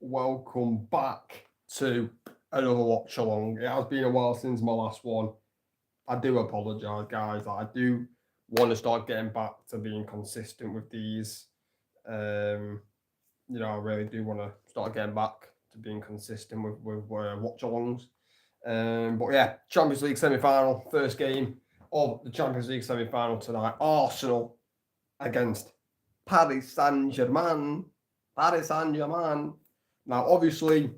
welcome back to another Watchalong. It has been a while since my last one. I do apologise, guys. I do want to start getting back to being consistent with these. I really do want to start getting back to being consistent with Watchalongs. But yeah, Champions League semi-final, first game of the Champions League semi-final tonight. Arsenal against Paris Saint-Germain. Paris Saint-Germain. Now, obviously,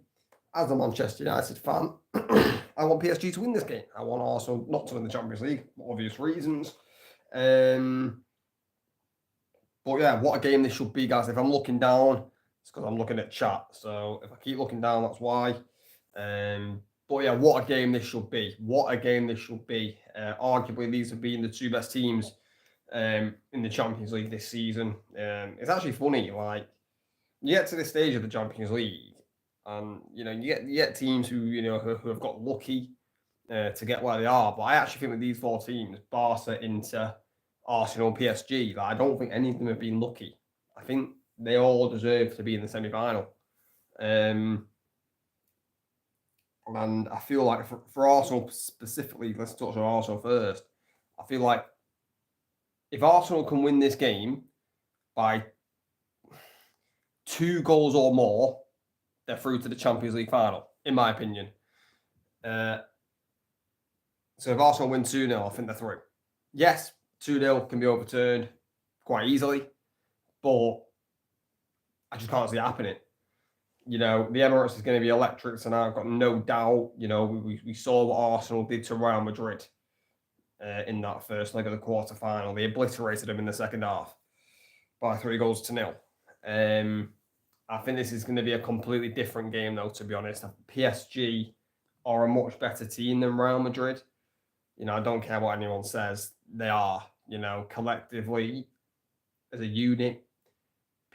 as a Manchester United fan, I want PSG to win this game. I want Arsenal not to win the Champions League for obvious reasons. But yeah, what a game this should be, guys. If I'm looking down, it's because I'm looking at chat. So if I keep looking down, that's why. But yeah, what a game this should be. What a game this should be. Arguably, these have been the two best teams in the Champions League this season. It's actually funny, like, you get to this stage of the Champions League, and you get teams who who have got lucky to get where they are. But I actually think that these four teams, Barca, Inter, Arsenal, PSG, I don't think any of them have been lucky. I think they all deserve to be in the semi-final. And I feel like for Arsenal specifically, let's touch on Arsenal first. I feel like if Arsenal can win this game by 2 goals or more, they're through to the Champions League final, in my opinion. So if Arsenal win 2-0, I think they're through. Yes, 2-0 can be overturned quite easily, but I just can't see it happening. The Emirates is going to be electric tonight. I've got no doubt. We saw what Arsenal did to Real Madrid in that first leg of the quarter-final. They obliterated them in the second half by 3-0. I think this is going to be a completely different game, though, to be honest. PSG are a much better team than Real Madrid. I don't care what anyone says. They are, collectively, as a unit,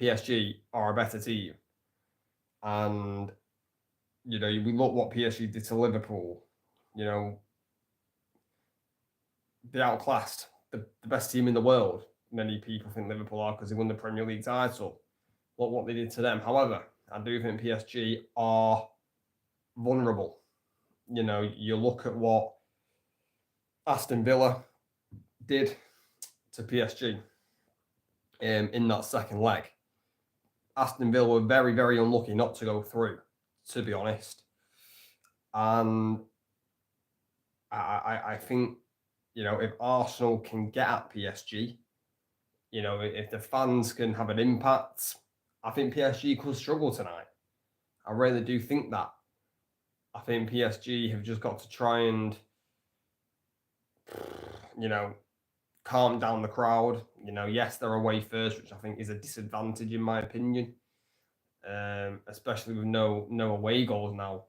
PSG are a better team. And, we look what PSG did to Liverpool. They outclassed the best team in the world. Many people think Liverpool are because they won the Premier League title. Look what they did to them. However, I do think PSG are vulnerable. You look at what Aston Villa did to PSG in that second leg. Aston Villa were very, very unlucky not to go through, to be honest. And I think, if Arsenal can get at PSG, if the fans can have an impact, I think PSG could struggle tonight. I really do think that. I think PSG have just got to try and, calm down the crowd. Yes, they're away first, which I think is a disadvantage in my opinion, especially with no away goals now.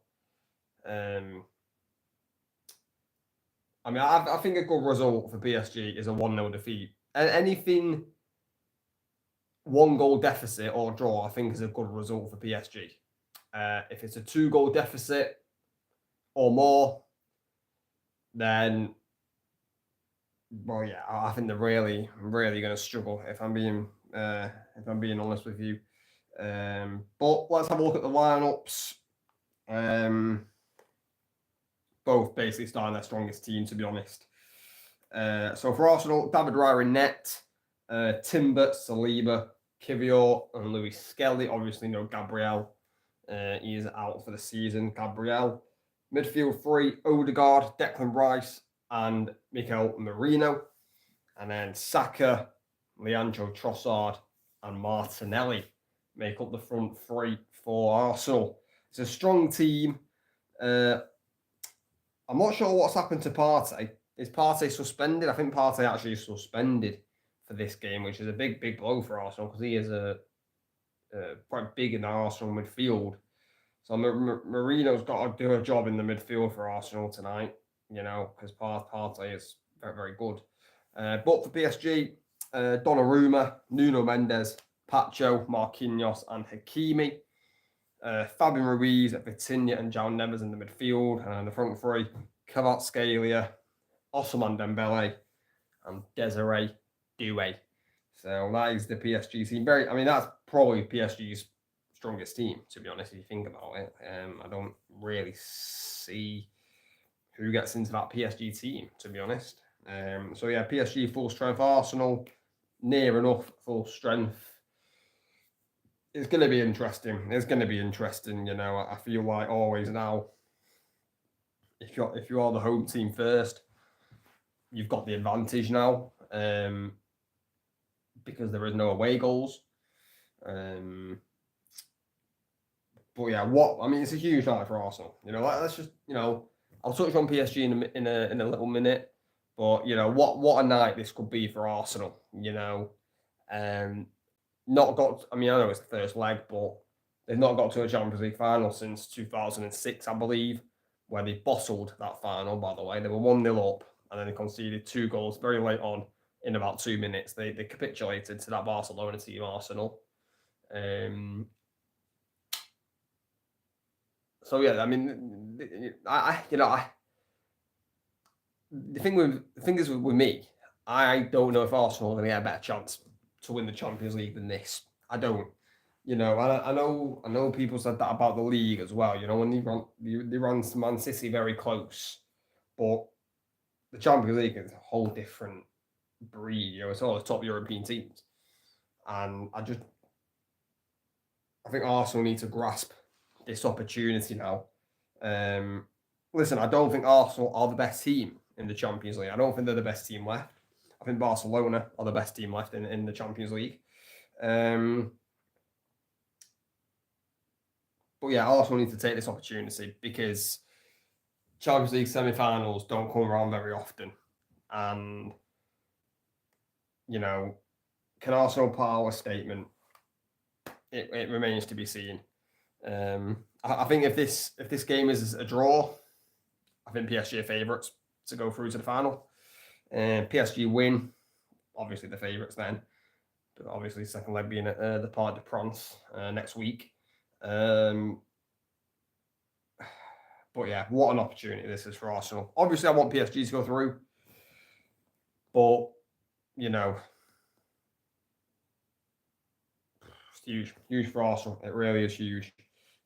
I think a good result for PSG is a 1-0 defeat. Anything 1-goal deficit or draw, I think, is a good result for PSG. If it's a 2-goal deficit or more, then, well, yeah, I think they're really, really going to struggle. If I'm being honest with you. But let's have a look at the lineups. Both basically starting their strongest team, to be honest. So for Arsenal, David Raya in net, Timber, Saliba, Kivior, and Luis Skelly. Obviously, no Gabriel. He is out for the season. Gabriel. Midfield 3, Odegaard, Declan Rice, and Mikel Merino. And then Saka, Leandro Trossard, and Martinelli make up the front 3 for Arsenal. It's a strong team. I'm not sure what's happened to Partey. Is Partey suspended? I think Partey actually is suspended for this game, which is a big, big blow for Arsenal because he is quite big in the Arsenal midfield. So Marino's got to do a job in the midfield for Arsenal tonight, because Partey is very, very good. But for PSG, Donnarumma, Nuno Mendes, Pacho, Marquinhos, and Hakimi. Fabian Ruiz, Vitinha, and João Neves in the midfield. And the front 3, Kvaratskhelia, Ousmane Dembele, and Desiree Doué. So that is the PSG team. That's probably PSG's strongest team, to be honest, if you think about it. I don't really see who gets into that PSG team, to be honest. So yeah, PSG full strength, Arsenal near enough full strength. It's going to be interesting. It's going to be interesting. You know, I feel like always now, if you're the home team first, you've got the advantage now, because there is no away goals. But yeah, it's a huge night for Arsenal. You know, let's just, I'll touch on PSG in a little minute. But you know, what a night this could be for Arsenal. You know, not got. I mean, I know it's the first leg, but they've not got to a Champions League final since 2006, I believe, where they bottled that final. By the way, they were 1-0 up, and then they conceded 2 goals very late on in about 2 minutes. They capitulated to that Barcelona team, Arsenal. So yeah, I mean, the thing is with me, I don't know if Arsenal are going to get a better chance to win the Champions League than this. I don't. You know, I know people said that about the league as well. You know, when they ran Man City very close, but the Champions League is a whole different breed. You know, it's all the top European teams, and I think Arsenal need to grasp this opportunity now. Listen, I don't think Arsenal are the best team in the Champions League. I don't think they're the best team left. I think Barcelona are the best team left in the Champions League. But yeah, Arsenal need to take this opportunity because Champions League semi-finals don't come around very often. And, you know, can Arsenal put out a statement? It remains to be seen. I think if this game is a draw, I think PSG are favourites to go through to the final. PSG win, obviously the favourites then. But obviously, second leg being at the Parc des Princes next week. But yeah, what an opportunity this is for Arsenal. Obviously, I want PSG to go through. But, you know, it's huge. Huge for Arsenal. It really is huge.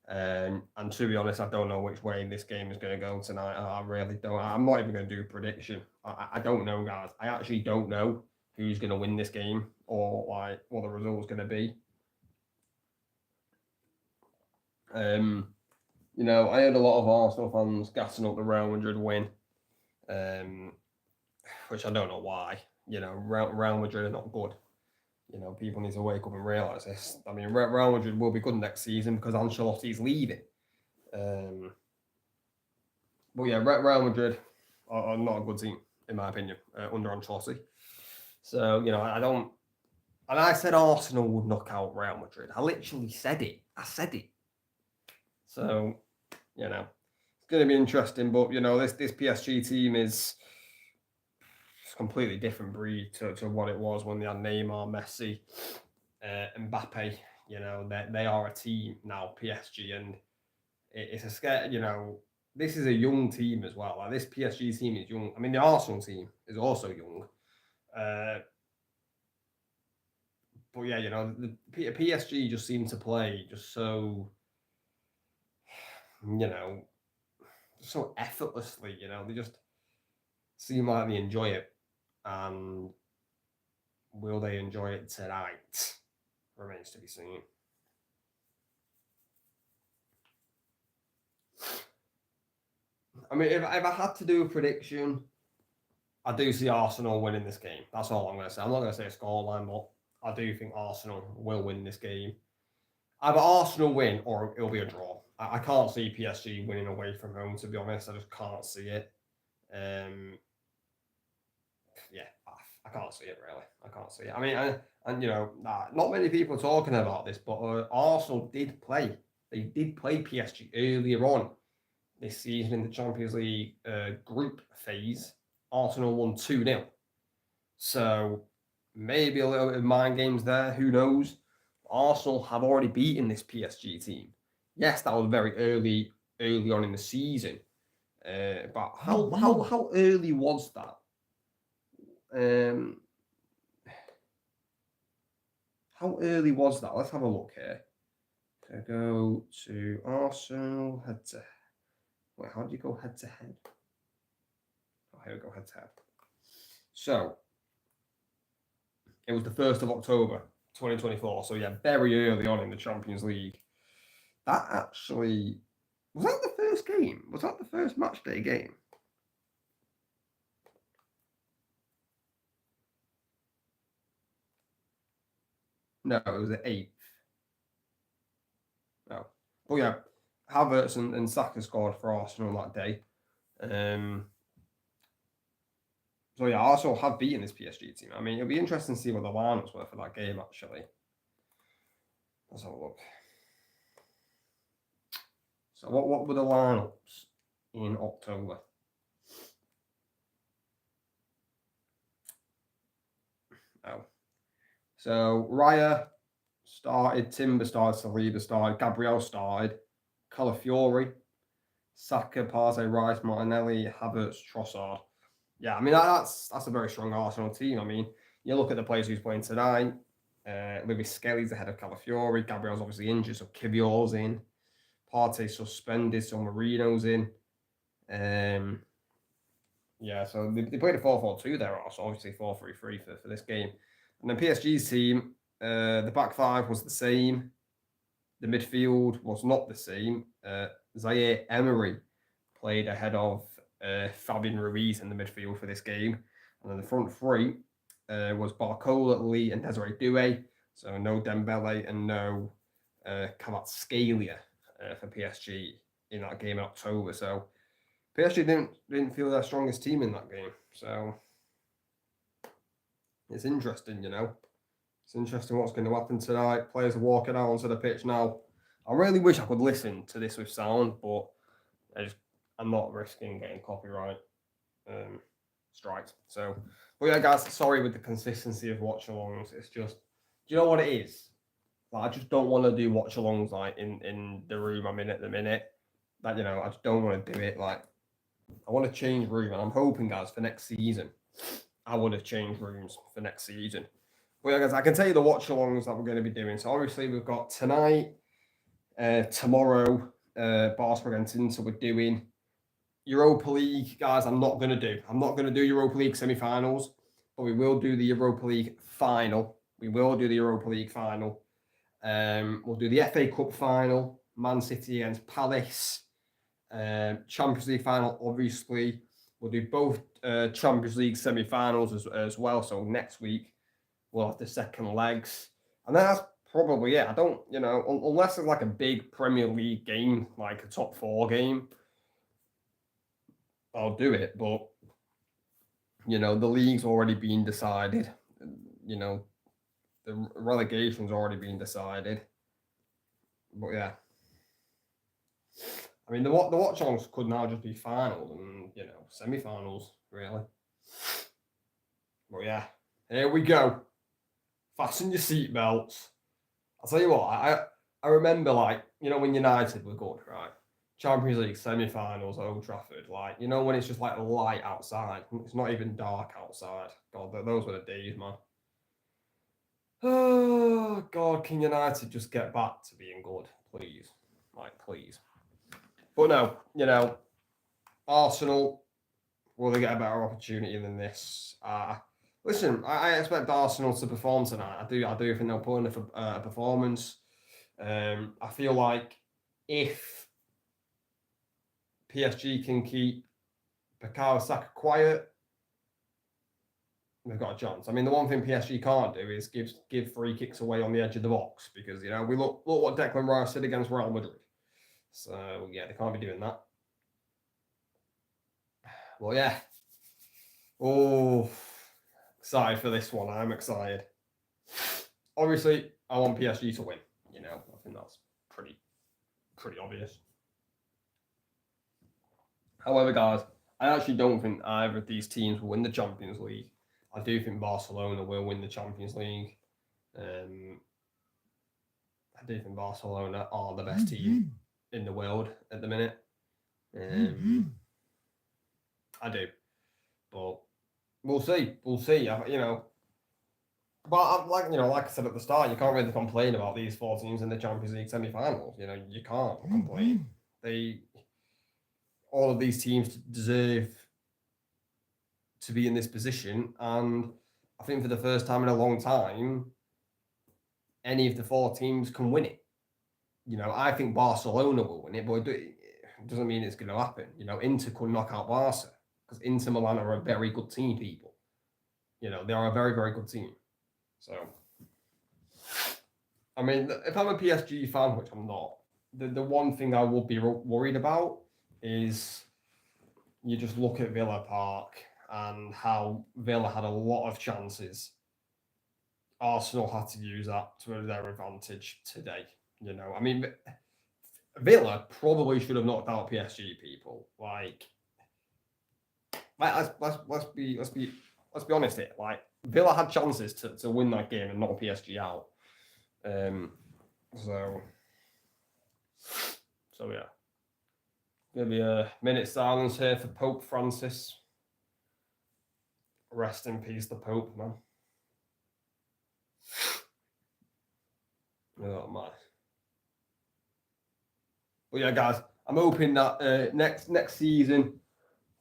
And to be honest, I don't know which way this game is going to go tonight. I really don't. I'm not even going to do a prediction. I don't know, guys. I actually don't know who's going to win this game or like what the result's going to be. You know, I heard a lot of Arsenal fans gassing up the Real Madrid win, which I don't know why. You know, Real Madrid are not good. You know, people need to wake up and realise this. I mean, Real Madrid will be good next season because Ancelotti's leaving. But yeah, Real Madrid are not a good team, in my opinion, under Ancelotti. So, you know, I don't... And I said Arsenal would knock out Real Madrid. I literally said it. I said it. So, you know, it's going to be interesting. But, you know, this PSG team is a completely different breed to what it was when they had Neymar, Messi, Mbappe. You know, they are a team now, PSG. And it's a scare, you know, this is a young team as well. Like this PSG team is young. I mean, the Arsenal team is also young. But yeah, you know, the PSG just seem to play just so, you know, so effortlessly. You know, they just seem like they enjoy it. And will they enjoy it tonight? Remains to be seen. I mean, if I had to do a prediction, I do see Arsenal winning this game. That's all I'm going to say. I'm not going to say a scoreline, but I do think Arsenal will win this game. Either Arsenal win or it'll be a draw. I can't see PSG winning away from home, to be honest. I just can't see it. Yeah, I can't see it, really. I can't see it. I mean, and you know, not many people are talking about this, but Arsenal did play. They did play PSG earlier on this season in the Champions League group phase. Arsenal won 2-0. So maybe a little bit of mind games there. Who knows? Arsenal have already beaten this PSG team. Yes, that was very early on in the season. But how early was that? How early was that? Let's have a look here. So go to Arsenal head to. Wait, how do you go head to head? Oh, here we go, head to head. So it was the 1st of October, 2024. So yeah, very early on in the Champions League. That actually was that the first game? Was that the first match day game? No, it was the 8th. No. But yeah, Havertz and Saka scored for Arsenal that day. So yeah, Arsenal have beaten this PSG team. I mean, it'll be interesting to see what the lineups were for that game, actually. Let's have a look. So what were the lineups in October? Oh. So Raya started, Timber started, Saliba started, Gabriel started, Calafiori, Saka, Partey, Rice, Martinelli, Havertz, Trossard. Yeah, I mean that's a very strong Arsenal team. I mean, you look at the players who's playing tonight. Lewis Skelly's ahead of Calafiori. Gabriel's obviously injured, so Kivior's in. Partey suspended, so Marino's in. Yeah, so they played a 4-4-2 there also, obviously 4-3-3 for this game. And then PSG's team, the back five was the same. The midfield was not the same. Zaire Emery played ahead of Fabian Ruiz in the midfield for this game. And then the front three was Barcola, Lee, and Desiree Doué. So no Dembele and no Kvaratskhelia for PSG in that game in October. So PSG didn't feel their strongest team in that game. So it's interesting, you know. It's interesting what's going to happen tonight. Players are walking out onto the pitch now. I really wish I could listen to this with sound, but I'm not risking getting copyright strikes. So, but yeah, guys, sorry with the consistency of watch-alongs. It's just, do you know what it is? Like, I just don't want to do watch-alongs like in the room I'm in at the minute. Like, you know, I just don't want to do it. Like, I want to change room, and I'm hoping, guys, for next season, I would have changed rooms for next season. Well, yeah, guys, I can tell you the watch-alongs that we're going to be doing. So obviously we've got tonight, tomorrow, Barcelona against Inter. We're doing Europa League, guys. I'm not going to do Europa League semi-finals, but we will do the Europa League final. We'll do the FA Cup final, Man City against Palace. Champions League final, obviously. We'll do both Champions League semi-finals as well. So next week we'll have the second legs, and then that's probably it. I don't, you know, unless it's like a big Premier League game, like a top 4 game, I'll do it. But you know, the league's already been decided. You know, the relegation's already been decided. But yeah. I mean, the watch-alongs could now just be finals and, you know, semi-finals, really. But yeah, here we go. Fasten your seatbelts. I'll tell you what, I remember, like, you know, when United were good, right? Champions League semi-finals at Old Trafford, like, you know, when it's just like light outside, it's not even dark outside. God, those were the days, man. Oh, God, can United just get back to being good, please? Like, please. But no, you know, Arsenal, will they get a better opportunity than this? Listen, I expect Arsenal to perform tonight. I do think they'll put in a performance. I feel like if PSG can keep Bukayo Saka quiet, they've got a chance. I mean, the one thing PSG can't do is give free kicks away on the edge of the box because, you know, we look what Declan Rice did against Real Madrid. So yeah, they can't be doing that. Well, yeah. Oh, excited for this one. I'm excited. Obviously, I want PSG to win. You know, I think that's pretty obvious. However, guys, I actually don't think either of these teams will win the Champions League. I do think Barcelona will win the Champions League. I do think Barcelona are the best team in the world at the minute. I do, but we'll see. You know, But like I said at the start, you can't really complain about these 4 teams in the Champions League semi-finals. You can't complain. All of these teams deserve to be in this position, and I think for the first time in a long time, any of the 4 teams can win it. I think Barcelona will win it, but it doesn't mean it's going to happen. Inter could knock out Barca because Inter Milan are a very good team, people. They are a very, very good team. So, I mean, if I'm a PSG fan, which I'm not, the one thing I would be worried about is you just look at Villa Park and how Villa had a lot of chances. Arsenal had to use that to their advantage today. I mean, Villa probably should have knocked out PSG. People let's be honest here. Like Villa had chances to win that game and knock PSG out. So yeah. Gonna be a minute silence here for Pope Francis. Rest in peace, the Pope, man. Oh my. But yeah, guys, I'm hoping that next season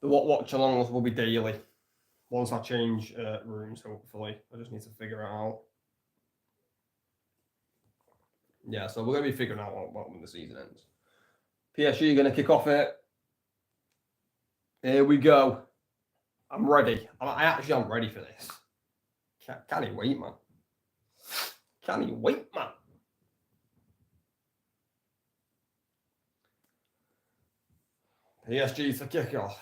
the Watchalongs will be daily. Once I change rooms, hopefully. I just need to figure it out. Yeah, so we're going to be figuring out when the season ends. PSG going to kick off it. Here we go. I'm ready. I'm ready for this. Can't he wait, man? Can't he wait, man? PSG to kick off.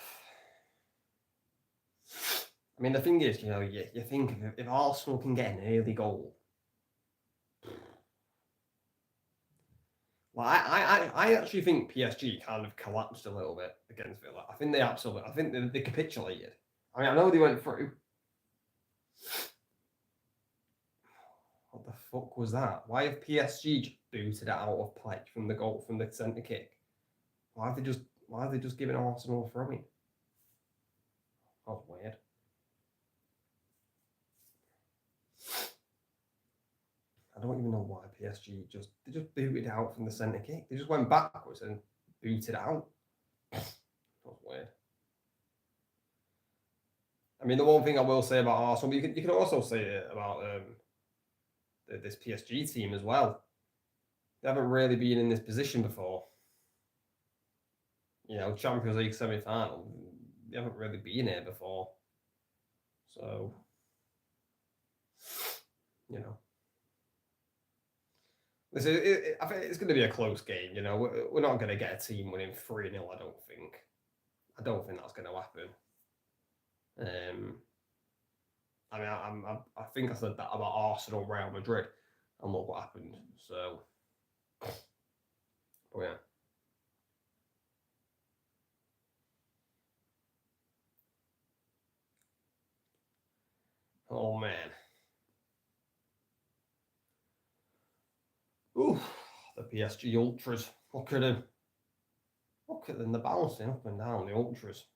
I mean, the thing is, you think if Arsenal can get an early goal, well, I actually think PSG kind of collapsed a little bit against Villa. I think they capitulated. I mean, I know they went through. What the fuck was that? Why have PSG just booted it out of play from the centre kick? Why have they just given Arsenal a throw-in? That's weird. I don't even know why PSG just booted out from the centre kick. They just went backwards and booted out. That's weird. I mean, the one thing I will say about Arsenal, you can also say it about this PSG team as well. They haven't really been in this position before. Champions League semi-final. They haven't really been here before. So, I think it's going to be a close game. We're not going to get a team winning 3-0. I don't think that's going to happen. I mean, I think I said that about Arsenal, Real Madrid, and look what happened. So, but yeah. Oh man. Ooh, the PSG ultras. Look at them. Look at them. They're bouncing up and down. The ultras.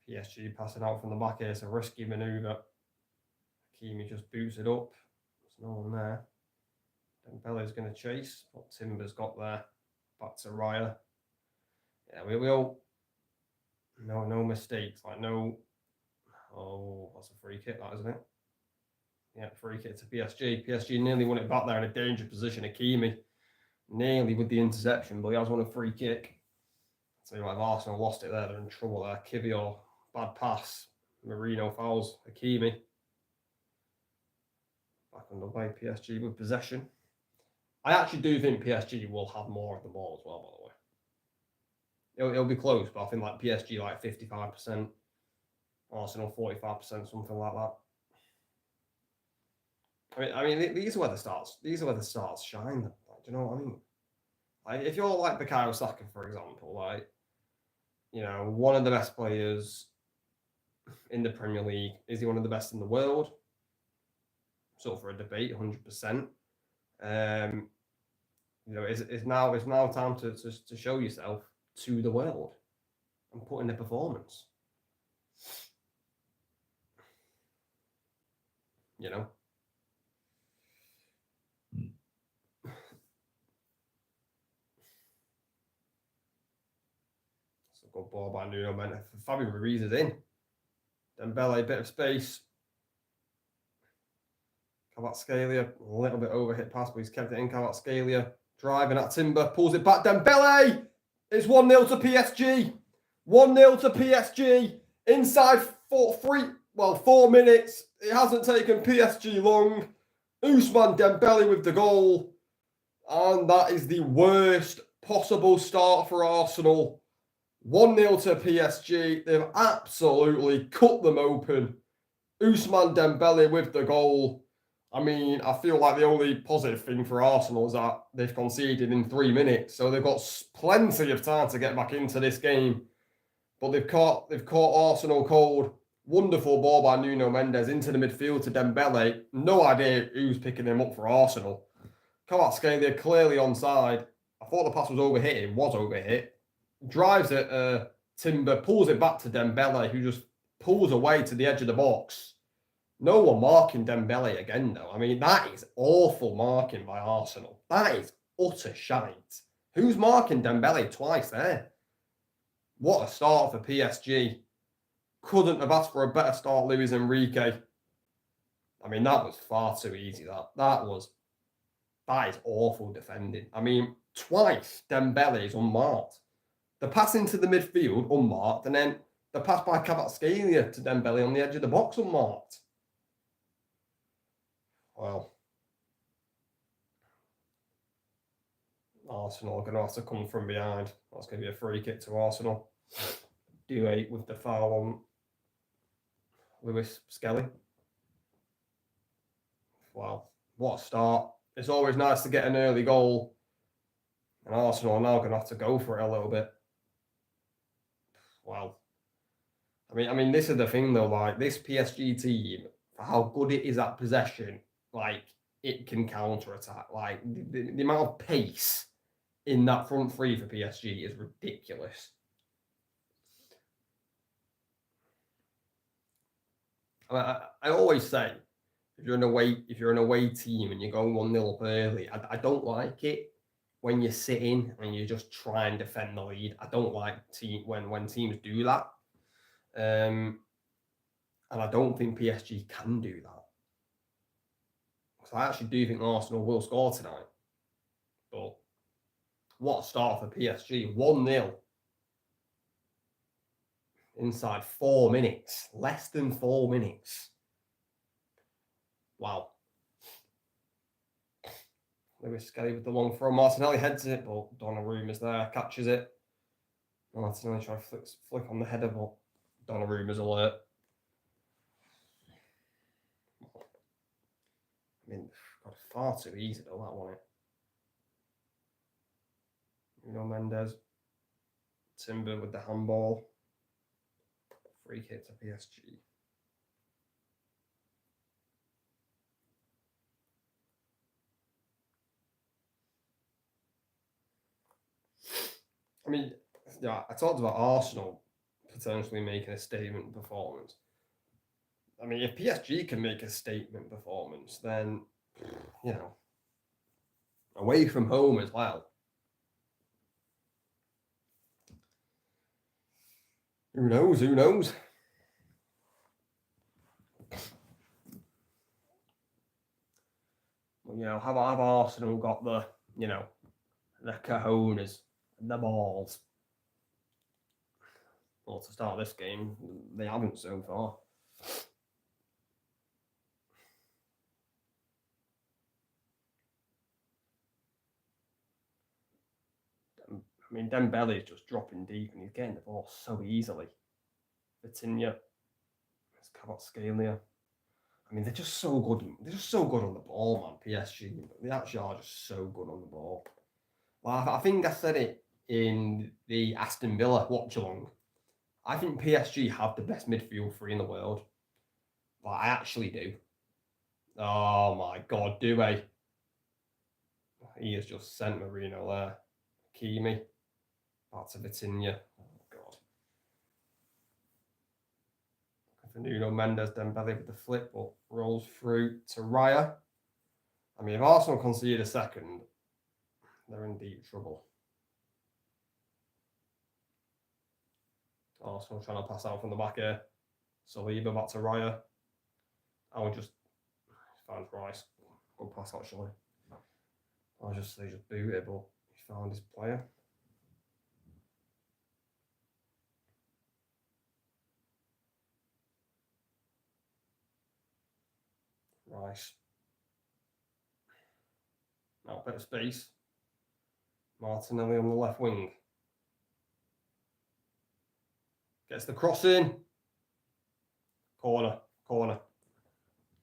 PSG passing out from the back here. It's a risky manoeuvre. Hakimi just boots it up. There's no one there. Dembele's going to chase. What Timber's got there. Back to Raya. Yeah, we will. No mistakes. Like no. Oh, that's a free kick, that isn't it? Yeah, free kick to PSG. PSG nearly won it back there in a danger position. Hakimi nearly with the interception, but he has won a free kick. So if Arsenal lost it there, they're in trouble there. Kivior, bad pass. Marino fouls Hakimi. Back underway, PSG with possession. I actually do think PSG will have more of the ball as well, by the way. It'll be close, but I think like PSG like 55%, Arsenal 45%, something like that. I mean, these are where the stars shine. Like, do you know what I mean? Like, if you're like Bukayo Saka, for example, like, one of the best players in the Premier League, is he one of the best in the world? So for a debate, 100%. It's now time to show yourself to the world. and put in a performance. You know? It's a good ball by Nuno Mendes. Fabio Ruiz is in. Dembele, a bit of space. Kvaratskhelia, a little bit overhit pass, but he's kept it in. Kvaratskhelia driving at Timber, pulls it back. Dembele! It's 1-0 to PSG. 1-0 to PSG. Inside 4 minutes. It hasn't taken PSG long. Ousmane Dembele with the goal. And that is the worst possible start for Arsenal. 1-0 to PSG. They've absolutely cut them open. Ousmane Dembele with the goal. I mean, I feel like the only positive thing for Arsenal is that they've conceded in 3 minutes. So they've got plenty of time to get back into this game. But they've caught Arsenal cold. Wonderful ball by Nuno Mendes into the midfield to Dembele. No idea who's picking him up for Arsenal. Kvaratskhelia clearly onside. I thought the pass was overhit. It was overhit. Drives it, Timber, pulls it back to Dembele, who just pulls away to the edge of the box. No one marking Dembele again, though. I mean, that is awful marking by Arsenal. That is utter shite. Who's marking Dembele twice there? What a start for PSG. Couldn't have asked for a better start, Luis Enrique. I mean, that was far too easy, that is awful defending. I mean, twice Dembele is unmarked. The pass into the midfield, unmarked, and then the pass by Kvaratskhelia to Dembele on the edge of the box, unmarked. Well, Arsenal are going to have to come from behind. That's going to be a free kick to Arsenal. Doué with the foul on Lewis Skelly. Wow, what a start. It's always nice to get an early goal. And Arsenal are now going to have to go for it a little bit. Wow. I mean, this is the thing though, like this PSG team, for how good it is at possession, like it can counter-attack. Like the amount of pace in that front three for PSG is ridiculous. I always say, if you're an away team and you're going 1-0 up early, I don't like it when you're sitting and you just try and defend the lead. I don't like when teams do that. And I don't think PSG can do that. So I actually do think Arsenal will score tonight. But what a start for PSG. 1-0. Inside 4 minutes. Less than 4 minutes. Wow. Lewis Skelly with the long throw. Martinelli heads it, but Donnarumma is there, catches it. Martinelli tries to flick on the header, but Donnarumma's alert. I mean, God, far too easy though, that one. Nuno Mendes. Timber with the handball. Free kick to PSG. I mean, yeah, I talked about Arsenal potentially making a statement performance. I mean, if PSG can make a statement performance, then, you know, away from home as well. Who knows? Who knows? Well, you know, have Arsenal got the, you know, the cojones, the balls? Well, to start this game, they haven't so far. I mean, Dembele is just dropping deep and he's getting the ball so easily. Vitinha, it's Kvaratskhelia. I mean, they're just so good. They're just so good on the ball, man. PSG, they actually are just so good on the ball. Well, I think I said it in the Aston Villa watch-along. I think PSG have the best midfield three in the world. Well, I actually do. Oh my God, do they? He has just sent Marino there. Kimi. Back to Vitinha. Oh God. for Nuno Mendes, Dembele with the flip, but rolls through to Raya. I mean, if Arsenal concede a second, they're in deep trouble. Arsenal trying to pass out from the back here. Saliba back to Raya. I would just find Rice. Good pass actually. I just say just boot it, but he found his player. Rice. Now a bit of space. Martinelli on the left wing. Gets the cross in. Corner.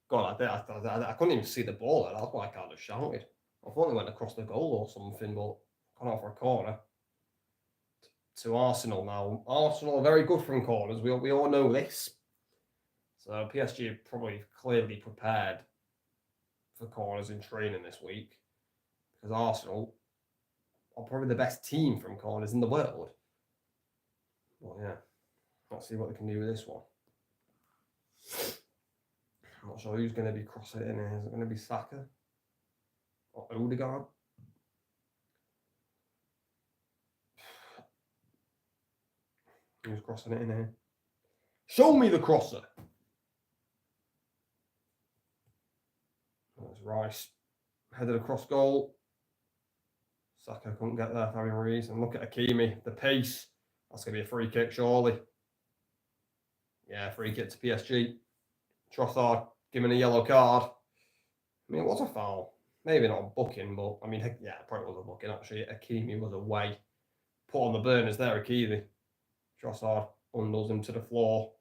God, I couldn't even see the ball there. That's why I kind of shouted. I thought it went across the goal or something, but gone out for a corner. To Arsenal now. Arsenal are very good from corners. We all know this. So PSG are probably clearly prepared for corners in training this week. Because Arsenal are probably the best team from corners in the world. Well, yeah. Let's see what they can do with this one. I'm not sure who's going to be crossing it in here. Is it going to be Saka? Or Odegaard? Who's crossing it in here? Show me the crosser! That's Rice. Headed across goal. Saka couldn't get there for having reason. Look at Hakimi. The pace. That's going to be a free kick, surely. Yeah, free kick to PSG. Trossard given a yellow card. I mean, it was a foul. Maybe not a booking, but I mean, yeah, it probably was a booking actually. Hakimi was away. Put on the burners there, Hakimi. Trossard bundles him to the floor.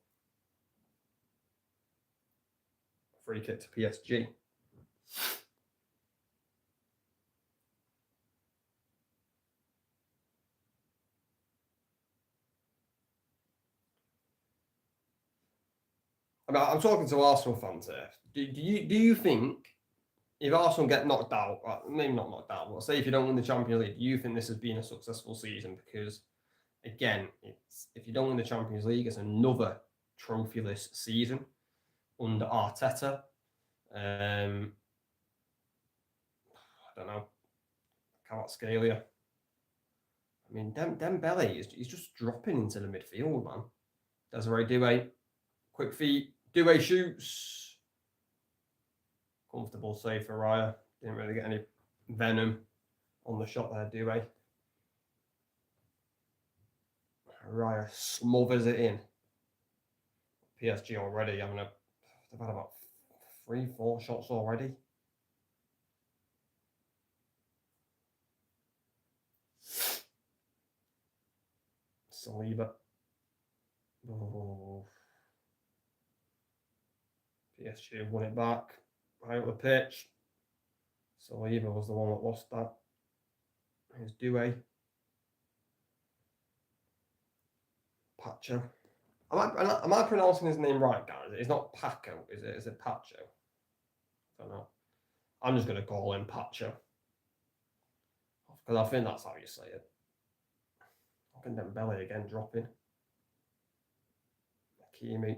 Free kick to PSG. I mean, I'm talking to Arsenal fans here. Do you think if Arsenal get knocked out, maybe not knocked out, but say if you don't win the Champions League, do you think this has been a successful season? Because again, if you don't win the Champions League, it's another trophyless season under Arteta. I don't know. Kvaratskhelia. I mean, Dembele is just dropping into the midfield, man. Desiree Doué, quick feet. Doué shoots. Comfortable save for Raya. Didn't really get any venom on the shot there, Doué. Raya smothers it in. PSG already they've had about 3-4 shots already. Saliba. Oh. PSG won it back. High up the pitch. Saliba was the one that lost that. Here's Doué. Pacho. Am I pronouncing his name right, guys? It's not Paco, is it? Is it Pacho? I don't know. I'm just going to call him Pacho. Because I think that's how you say it. Fucking Dembele again dropping. Hakimi.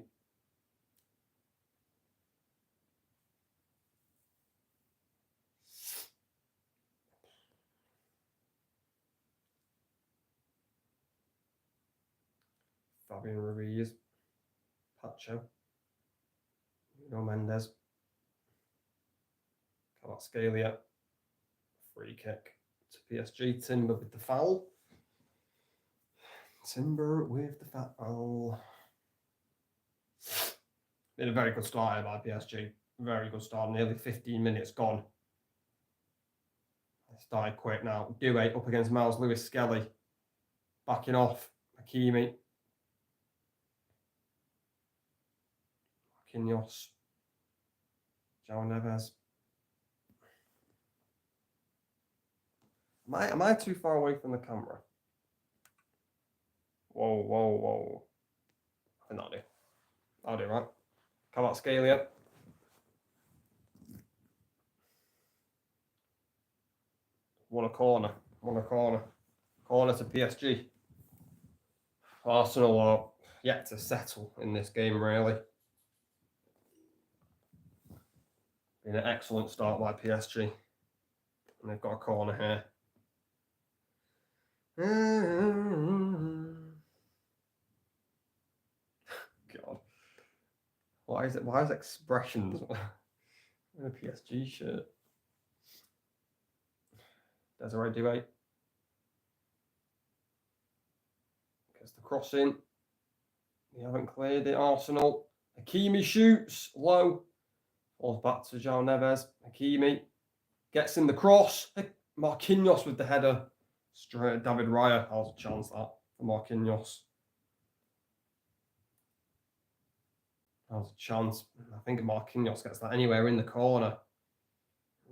Fabian Ruiz. Pacho. Nuno Mendes. Kvaratskhelia. Free kick to PSG. Timber with the foul. Timber with the foul. Been a very good start by PSG. Very good start. Nearly 15 minutes gone. They started quick now. Doué up against Miles Lewis Skelly. Backing off. Hakimi. Marquinhos. João Neves. Am I too far away from the camera? Whoa. I think that'll do. I'll do, right? Kvaratskhelia. Won a corner. Corner to PSG. Arsenal are yet to settle in this game, really. Been an excellent start by PSG. And they've got a corner here. God. Why is expressions in a PSG shirt? Desiree Douay. Gets the cross in. They haven't cleared it, Arsenal. Hakimi shoots low. Falls back to João Neves. Hakimi gets in the cross. Marquinhos with the header. Straight at David Raya. That was a chance that for Marquinhos. That was a chance. I think Marquinhos gets that anywhere in the corner.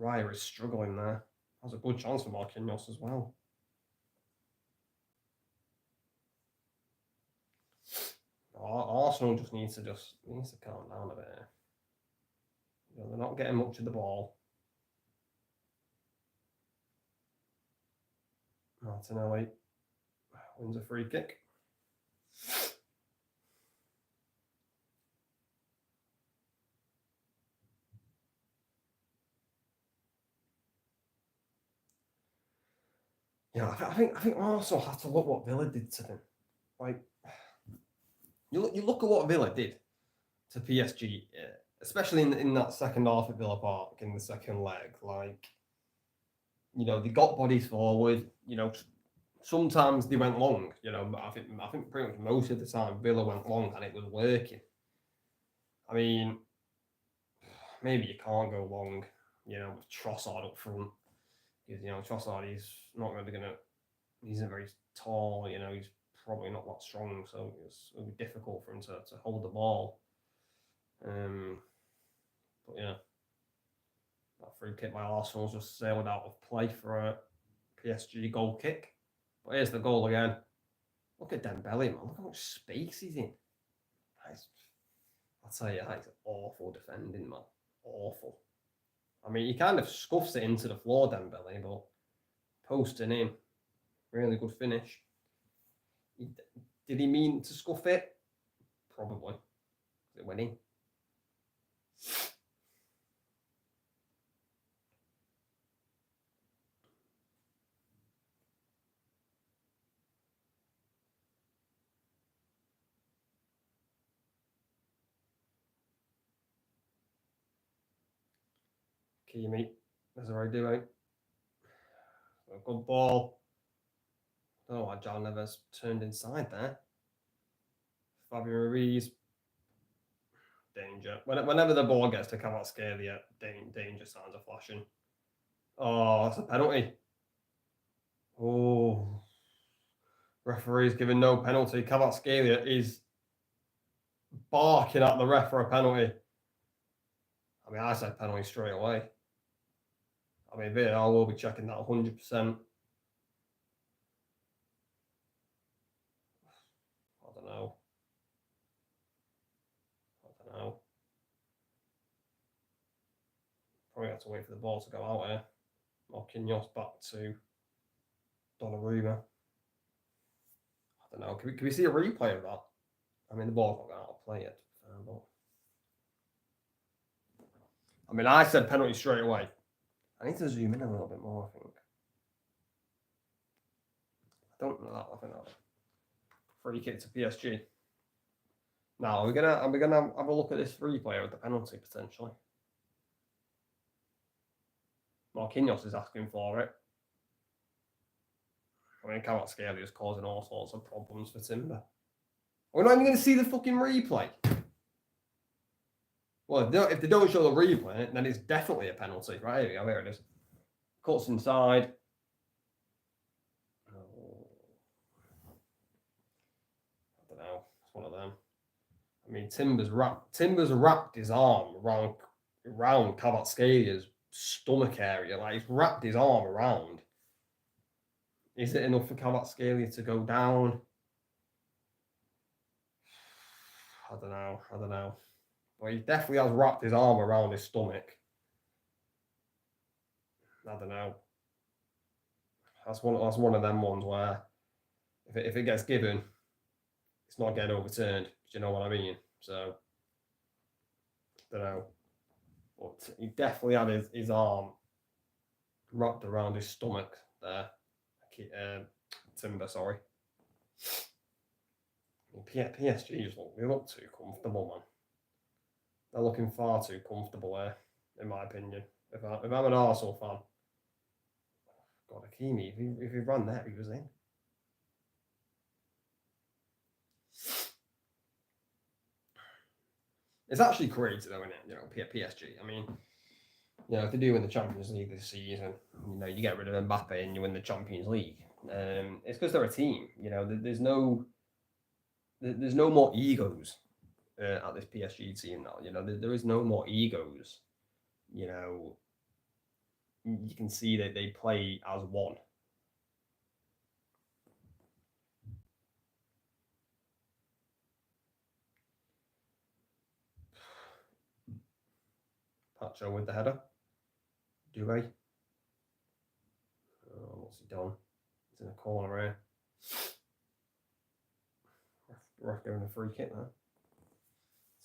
Raya is struggling there. That was a good chance for Marquinhos as well. Arsenal just needs to calm down a bit. You know, they're not getting much of the ball. Martinelli wins a free kick. Yeah, I think Arsenal had to look what Villa did to them. Like, you look at what Villa did to PSG, especially in that second half at Villa Park in the second leg. Like, you know, they got bodies forward. You know, sometimes they went long. You know, I think pretty much most of the time Villa went long and it was working. I mean, maybe you can't go long. You know, with Trossard up front. Because, you know, Trossard, he's not really going to, he isn't very tall, you know, he's probably not that strong, so it'll be difficult for him to hold the ball. But yeah, that free kick by Arsenal just sailed out of play for a PSG goal kick. But here's the goal again. Look at Dembele, man. Look how much space he's in. I'll tell you, that's awful defending, man. Awful. I mean, he kind of scuffs it into the floor, Dembele, but posting in. Really good finish. Did he mean to scuff it? Probably. It went in. Hakimi, Desiree Douay. A good ball. I don't know why João Neves turned inside there. Fabio Ruiz. Danger. Whenever the ball gets to Kvaratskhelia, danger signs are flashing. Oh, that's a penalty. Oh. Referee's giving no penalty. Kvaratskhelia is barking at the ref for a penalty. I mean, I said penalty straight away. I mean, VAR will be checking that 100%. I don't know. Probably have to wait for the ball to go out here. Marquinhos back to Donnarumma. I don't know. Can we see a replay of that? I mean, the ball's not going out of play yet. But I mean, I said penalty straight away. I need to zoom in a little bit more, I think. I don't know that. I think that free kick to PSG. Now, are we gonna have a look at this replay of the penalty potentially? Marquinhos is asking for it. I mean, Kvaratskhelia is causing all sorts of problems for Timber. We're not even going to see the fucking replay. Well, if they don't show the replay, then it's definitely a penalty. Right, here we go. Here it is. Cuts inside. Oh. I don't know. It's one of them. I mean, Timber's wrapped his arm around Kvaratskelia's stomach area. Like, he's wrapped his arm around. Is it enough for Kvaratskhelia to go down? I don't know. Well, he definitely has wrapped his arm around his stomach. I don't know. That's one of them ones where if it gets given, it's not getting overturned. Do you know what I mean? So, I don't know. But he definitely had his arm wrapped around his stomach there. Timber, sorry. PSG just look too comfortable, man. They're looking far too comfortable here, in my opinion. If I'm an Arsenal fan, God, Hakimi, if he ran there, he was in. It's actually crazy, though, isn't it? You know, PSG. I mean, you know, if they do win the Champions League this season, you know, you get rid of Mbappe and you win the Champions League. It's because they're a team. You know, there's no more egos at this PSG team now. You know, there is no more egos. You know, you can see that they play as one. Pacho with the header. Dubé. Oh, what's he done? He's in a corner here. Ref giving a free kick there.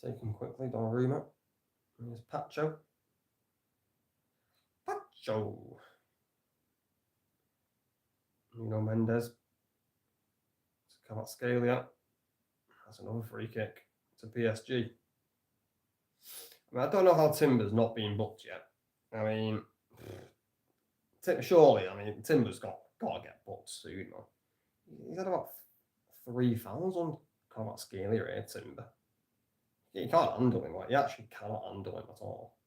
Take him quickly, Donnarumma. Here's Pacho. Pacho. Nuno Mendes. Kvaratskhelia. That's another free kick to PSG. I mean, I don't know how Timber's not been booked yet. I mean, surely, I mean, Timber's got to get booked soon, man. He's had about 3 fouls on Kvaratskhelia here, Timber. You can't handle him, like, you actually cannot handle him at all.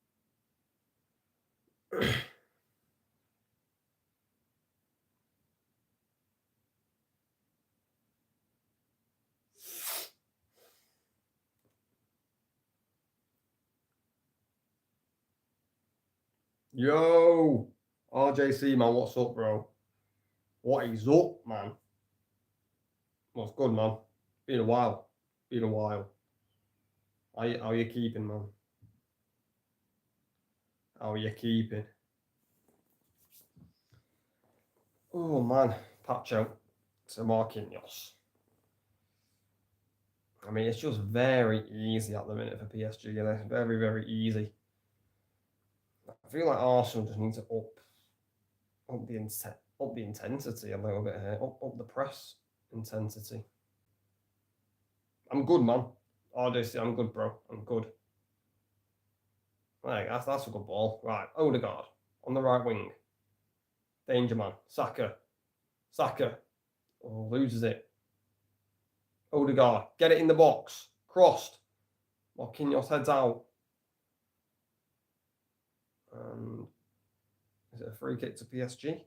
Yo, RJC, man, what's up, bro? What is up, man? What's good, man? Been a while. How you keeping, man? How are you keeping? Oh, man. Pacho to Marquinhos. I mean, it's just very easy at the minute for PSG. You know, very, very easy. I feel like Arsenal just need to up the intensity a little bit here, up the press intensity. I'm good, man. RDC, I'm good, bro. I'm good. Right, that's a good ball. Right, Odegaard on the right wing. Danger man. Saka. Oh, loses it. Odegaard, get it in the box. Crossed. Marquinhos heads out. And is it a free kick to PSG?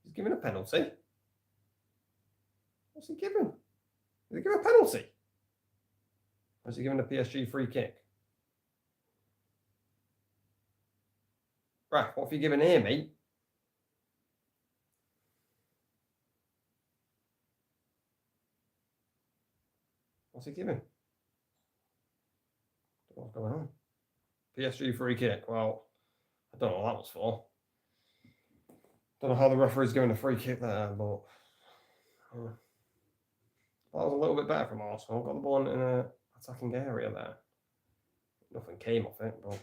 He's giving a penalty. What's he giving? Is he giving a penalty? Or is he giving a PSG free kick? Right, what have you given here, mate? What's he giving? What's going on? PSG free kick. Well, I don't know what that was for. Don't know how the referee's giving a free kick there, but that was a little bit better from Arsenal. Got the ball in an attacking area there. Nothing came off it, but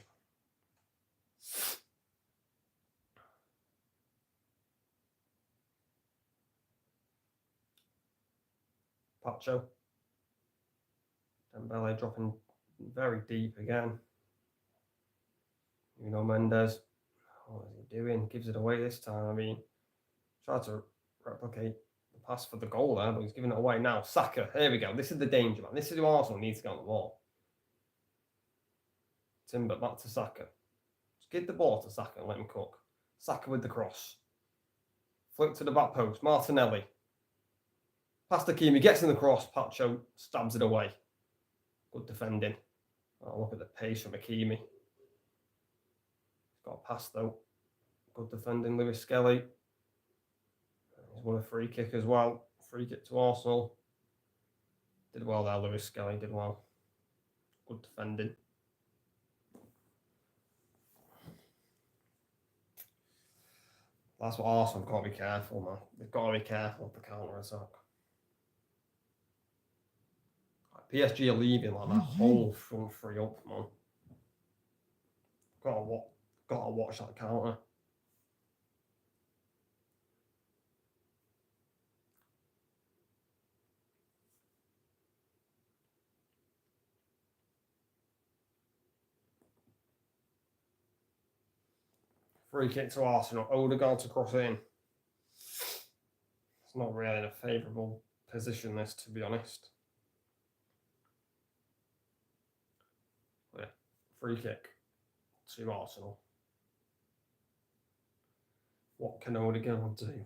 Pacho. Dembele dropping very deep again. Nuno Mendes. What is he doing? Gives it away this time. I mean, tried to replicate the pass for the goal there, but he's giving it away now. Saka. Here we go. This is the danger, man. This is who Arsenal needs to get on the ball. Timber back to Saka. Just give the ball to Saka and let him cook. Saka with the cross. Flick to the back post. Martinelli. Past Hakimi. Gets in the cross. Pacho stabs it away. Good defending. Oh, look at the pace from Hakimi. He's got a pass though. Good defending. Lewis Skelly. He's won a free kick as well. Free kick to Arsenal. Did well there, Lewis Skelly. Did well. Good defending. That's what Arsenal have got to be careful, man. They've got to be careful of the counter attack. PSG are leaving like that whole front three up, man. Gotta watch that counter. Free kick to Arsenal. Odegaard to cross in. It's not really in a favourable position, this, to be honest. Yeah. Free kick to Arsenal. What can Odegaard do?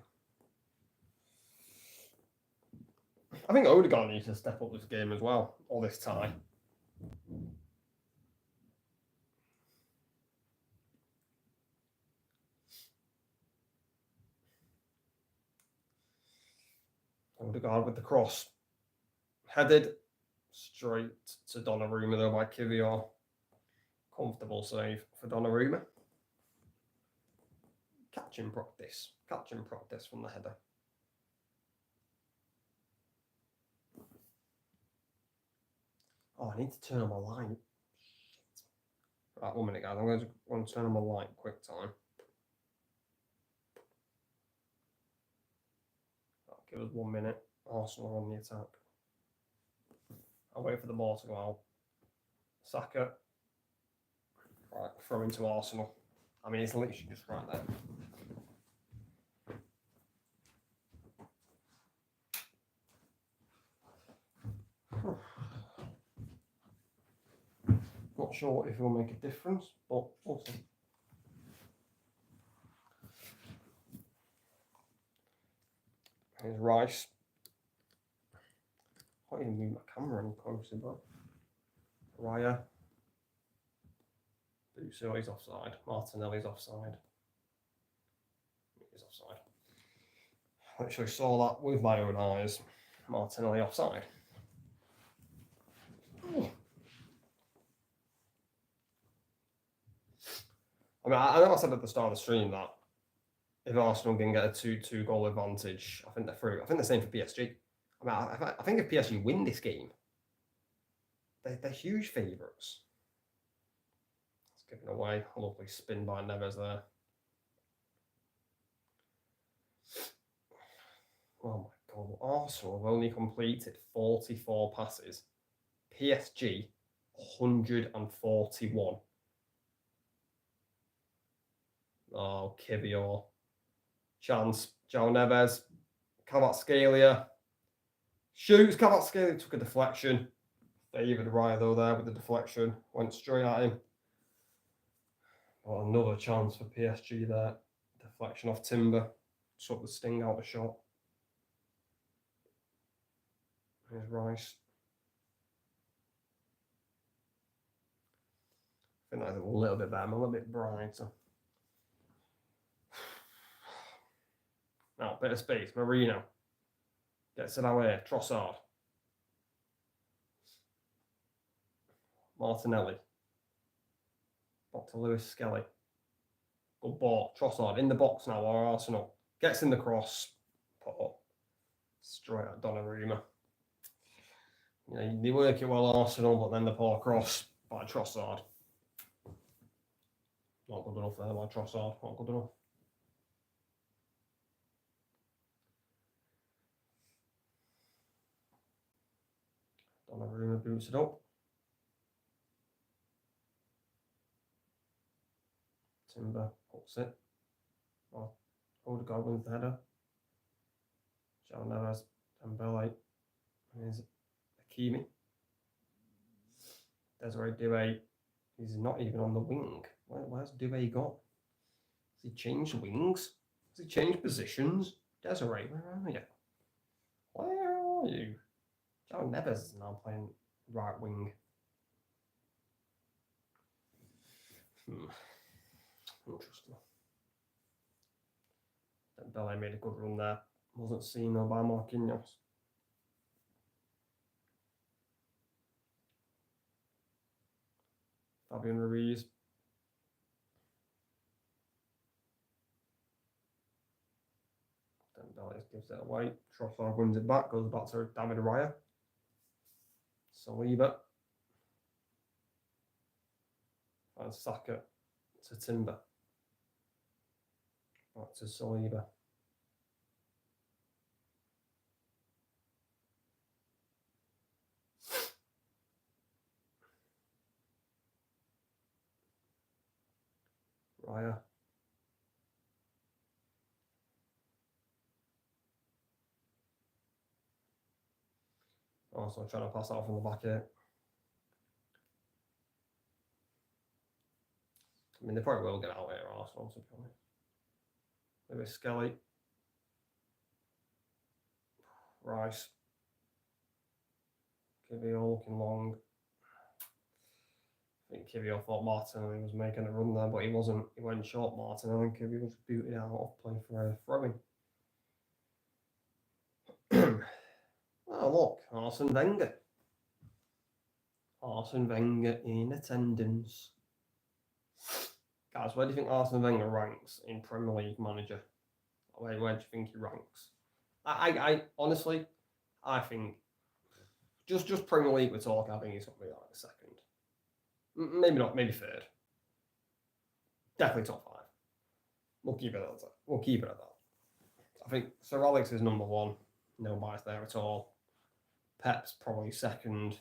I think Odegaard needs to step up this game as well, all this time. Odegaard with the cross. Headed straight to Donnarumma though by Kivior. Comfortable save for Donnarumma. Catch and practice from the header. Oh, I need to turn on my light. Right, 1 minute, guys. I'm going to turn on my light quick time. That'll give us 1 minute. Arsenal on the attack. I'll wait for the ball to go out. Saka. Right, throw into Arsenal. I mean, it's literally just right there. Not sure if it will make a difference, but we'll see. Here's Rice. I can't even move my camera any closer, but Raya. Busio's offside. Martinelli's offside. He's offside. I literally saw that with my own eyes. Martinelli offside. Ooh. I mean, I know I said at the start of the stream that if Arsenal can get a 2-2 goal advantage, I think they're through. I think the same for PSG. I mean, I think if PSG win this game, they're huge favourites. It's given away. A lovely spin by Neves there. Oh my God. Arsenal have only completed 44 passes. PSG, 141. Oh, Kivior. Chance. João Neves. Kvaratskhelia. Shoots. Kvaratskhelia took a deflection. Favoured Raya though there with the deflection. Went straight at him. Oh, another chance for PSG there. Deflection off Timber. Took the sting out of the shot. Here's Rice. I think that's a little bit better. I'm a little bit brighter. Now, bit of space. Marino. Gets it away. Trossard. Martinelli. Back to Lewis Skelly. Good ball. Trossard in the box now, or Arsenal. Gets in the cross. Put up. Straight at Donnarumma. You know, they work it well, Arsenal, but then the poor cross by Trossard. Not good enough there by Trossard. Not good enough. Donnarumma boots it up. Timber puts it. Oh, Odegaard wins the header. João Neves, Dembele. Here's Hakimi. Desiree Doué. He's not even on the wing. Where's Doué gone? Has he changed wings? Has he changed positions? Desiree, where are you? Where are you? João Neves is now playing right wing. Interesting. Dembele made a good run there. Wasn't seen though by Marquinhos. Fabian Ruiz. Dembele gives it away. Trossard wins it back. Goes back to David Raya. Saliba. And Saka. to Timber. Back to Saliba. Raya. Also trying to pass that off on the back here. I mean, they probably will get out here, Arsenal, to be honest. Maybe Skelly. Rice. Kivio looking long. I think Kivio thought Martinelli was making a run there, but he wasn't. He went short, Martinelli, and Kivio was booted out of play for a throwing. Oh, look, Arsene Wenger. Arsene Wenger in attendance. Guys, where do you think Arsene Wenger ranks in Premier League manager? Where do you think he ranks? I honestly, I think just Premier League we're talking, I think he's going to be like second. Maybe not, maybe third. Definitely top 5. We'll keep it at that. We'll keep it at that. I think Sir Alex is number 1. No bias there at all. Pep's probably second.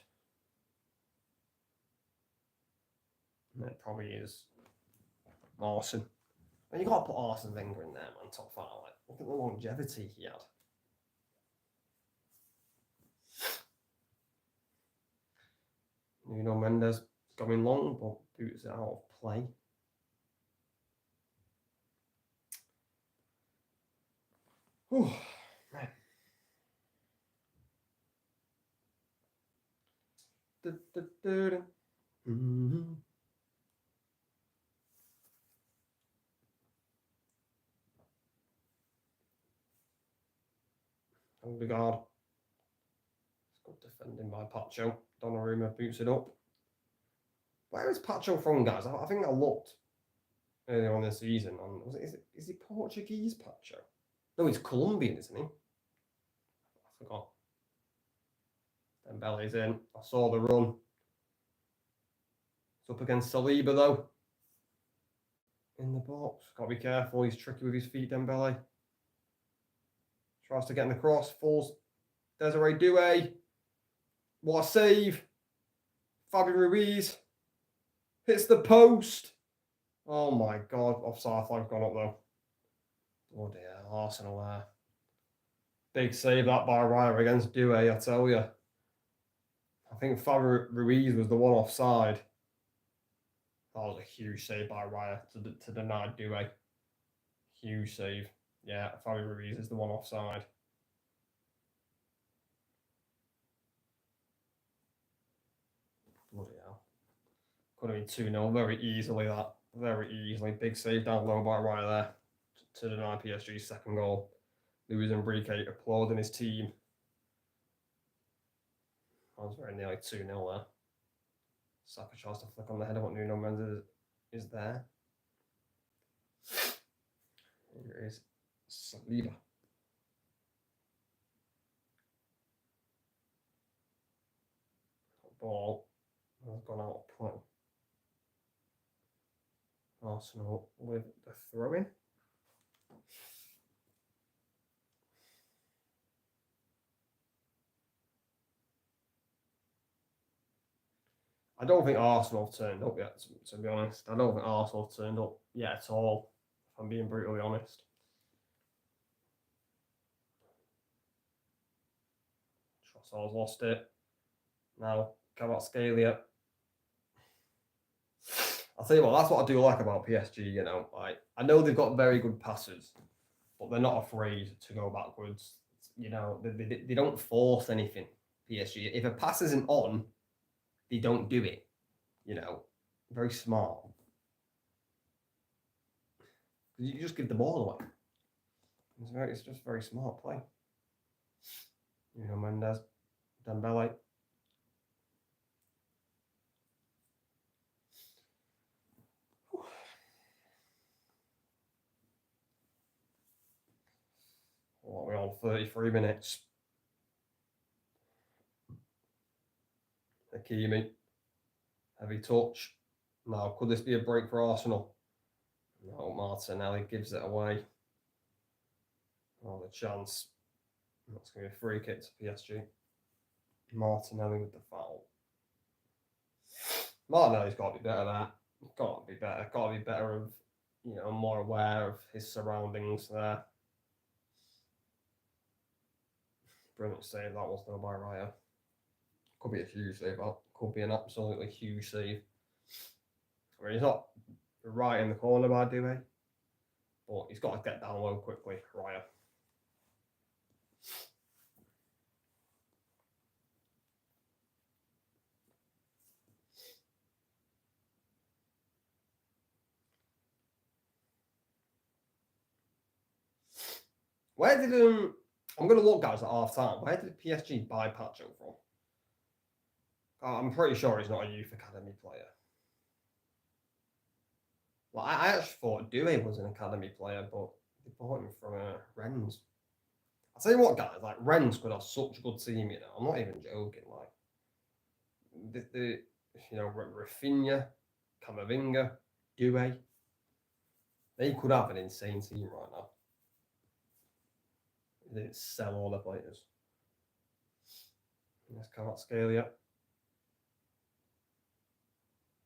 And it probably is Arsene. And you got to put Arsene Wenger in there, man, top 5. Like, look at the longevity he had. Nuno Mendes going long, but boots it out of play. Oh, man. Odegaard. Good defending by Pacho. Donnarumma boots it up. Where is Pacho from, guys? I think I looked earlier on this season. Is he Portuguese, Pacho? No, he's Colombian, isn't he? I forgot. Dembele's in. I saw the run. It's up against Saliba, though. In the box. Got to be careful. He's tricky with his feet, Dembele. Tries to get in the cross. Falls. Desiree Doué. What a save. Fabian Ruiz. Hits the post. Oh my God. Offside flag gone up, though. Oh dear. Arsenal there. Big save that by Raya against Doué, I tell you. I think Fabian Ruiz was the one offside. That was a huge save by Raya to deny Doué. Huge save. Yeah, Fabian Ruiz is the one offside. Bloody hell. Could have been 2-0 very easily, that. Very easily. Big save down low by Raya there to deny PSG's second goal. Luis Enrique applauding his team. That was very nearly 2-0 there. Saka tries to flick on the header, but Nuno Mendes is there. Here is Saliba. Ball has gone out of play. Arsenal with the throw-in. I don't think Arsenal have turned up yet, to be honest. I don't think Arsenal have turned up yet at all, if I'm being brutally honest. Trossard's lost it. Now, Kvaratskhelia. I'll tell you what, that's what I do like about PSG, you know. I know they've got very good passers, but they're not afraid to go backwards. You know, they don't force anything, PSG. If a pass isn't on, they don't do it. You know, very smart. You just give the ball away. It's just very smart play. You know, Mendes, Dembele. What are we on? 33 minutes. Hakimi. Heavy touch. Now, could this be a break for Arsenal? No, Martinelli gives it away. Oh, the chance. That's going to be a free kick to PSG. Martinelli with the foul. Martinelli's got to be better at that. Got to be better. Got to be better of, more aware of his surroundings there. Brilliant save that was done by Raya. Could be a huge save. That could be an absolutely huge save. I mean, he's not right in the corner by Doué, but he's got to get down low quickly, Raya. Where did I'm going to look, guys, at half time. Where did PSG buy Pacho from? I'm pretty sure he's not a youth academy player. Well, I actually thought Doué was an academy player, but they bought him from Rennes. I'll tell you what, guys, like Rennes could have such a good team, I'm not even joking. Like the Rafinha, Camavinga, Doué, they could have an insane team right now. They didn't sell all the players. Let's come out Scalia.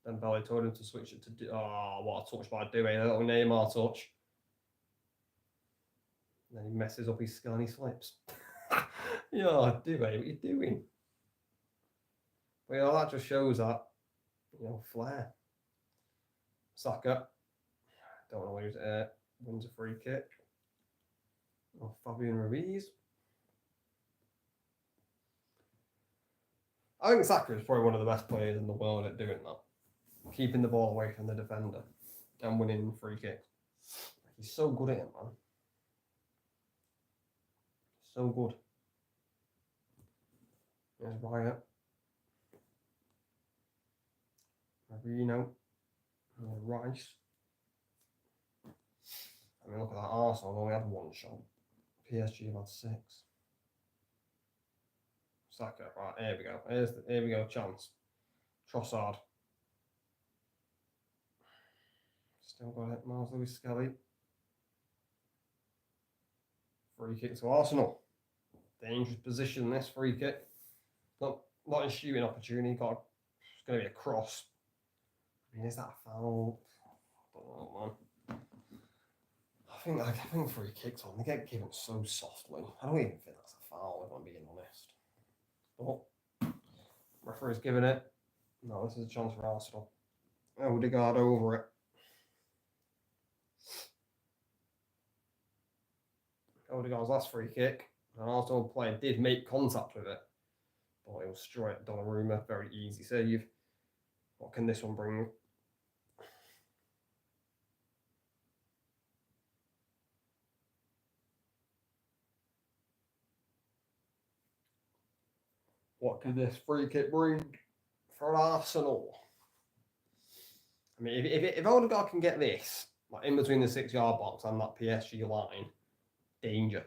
Then Belly told him to switch it to. Oh, what a touch by Doué. A little Neymar touch. And then he messes up his skill and he slips. Doué, what are you doing? But that just shows that, flair. Saka. Don't want to lose it. Wins a free kick. Oh, Fabian Ruiz. I think Saka is probably one of the best players in the world at doing that. Keeping the ball away from the defender and winning free kicks. He's so good at it, man. So good. There's Raya. Marino. Rice. I mean, look at that. Arsenal only had one shot. PSG have had 6. Saka. Right, here we go. Here we go. Chance. Trossard. Still got it. Miles Lewis Skelly. Free kick to Arsenal. Dangerous position, this free kick. Not a shooting opportunity. It's going to be a cross. I mean, is that a foul? I don't know, man. I think free kicks on, they get given so softly. I don't even think that's a foul, if I'm being honest. But referee's giving it. No, this is a chance for Arsenal. Odegaard over it. Odegaard's last free kick. An Arsenal player did make contact with it, but it was straight at Donnarumma. Very easy save. What can this one bring? What can this free kick bring for Arsenal? I mean, if Odegaard can get this, like in between the 6-yard box and that PSG line, danger.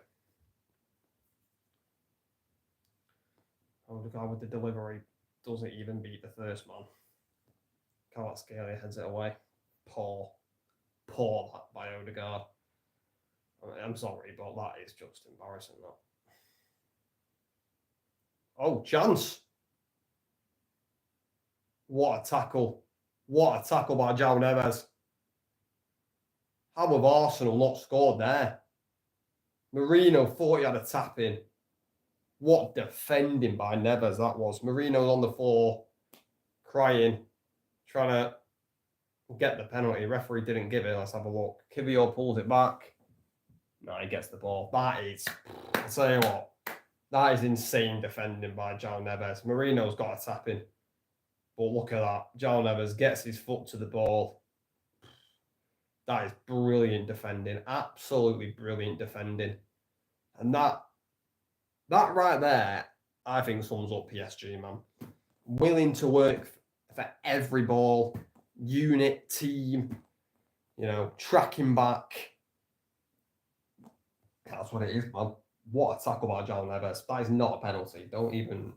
Odegaard with the delivery doesn't even beat the first man. Kvaratskhelia heads it away. Poor that by Odegaard. I mean, I'm sorry, but that is just embarrassing. That. Oh, chance! What a tackle! What a tackle by João Neves! How have Arsenal not scored there? Marino thought he had a tap in. What defending by Neves that was. Marino's on the floor, crying, trying to get the penalty. Referee didn't give it. Let's have a look. Kivio pulls it back. No, he gets the ball. That is, I'll tell you what, that is insane defending by João Neves. Marino's got a tap in. But look at that. João Neves gets his foot to the ball. That is brilliant defending. Absolutely brilliant defending. And that right there, I think sums up PSG, man. Willing to work for every ball, unit, team, tracking back. That's what it is, man. What a tackle by João Neves. That is not a penalty. Don't even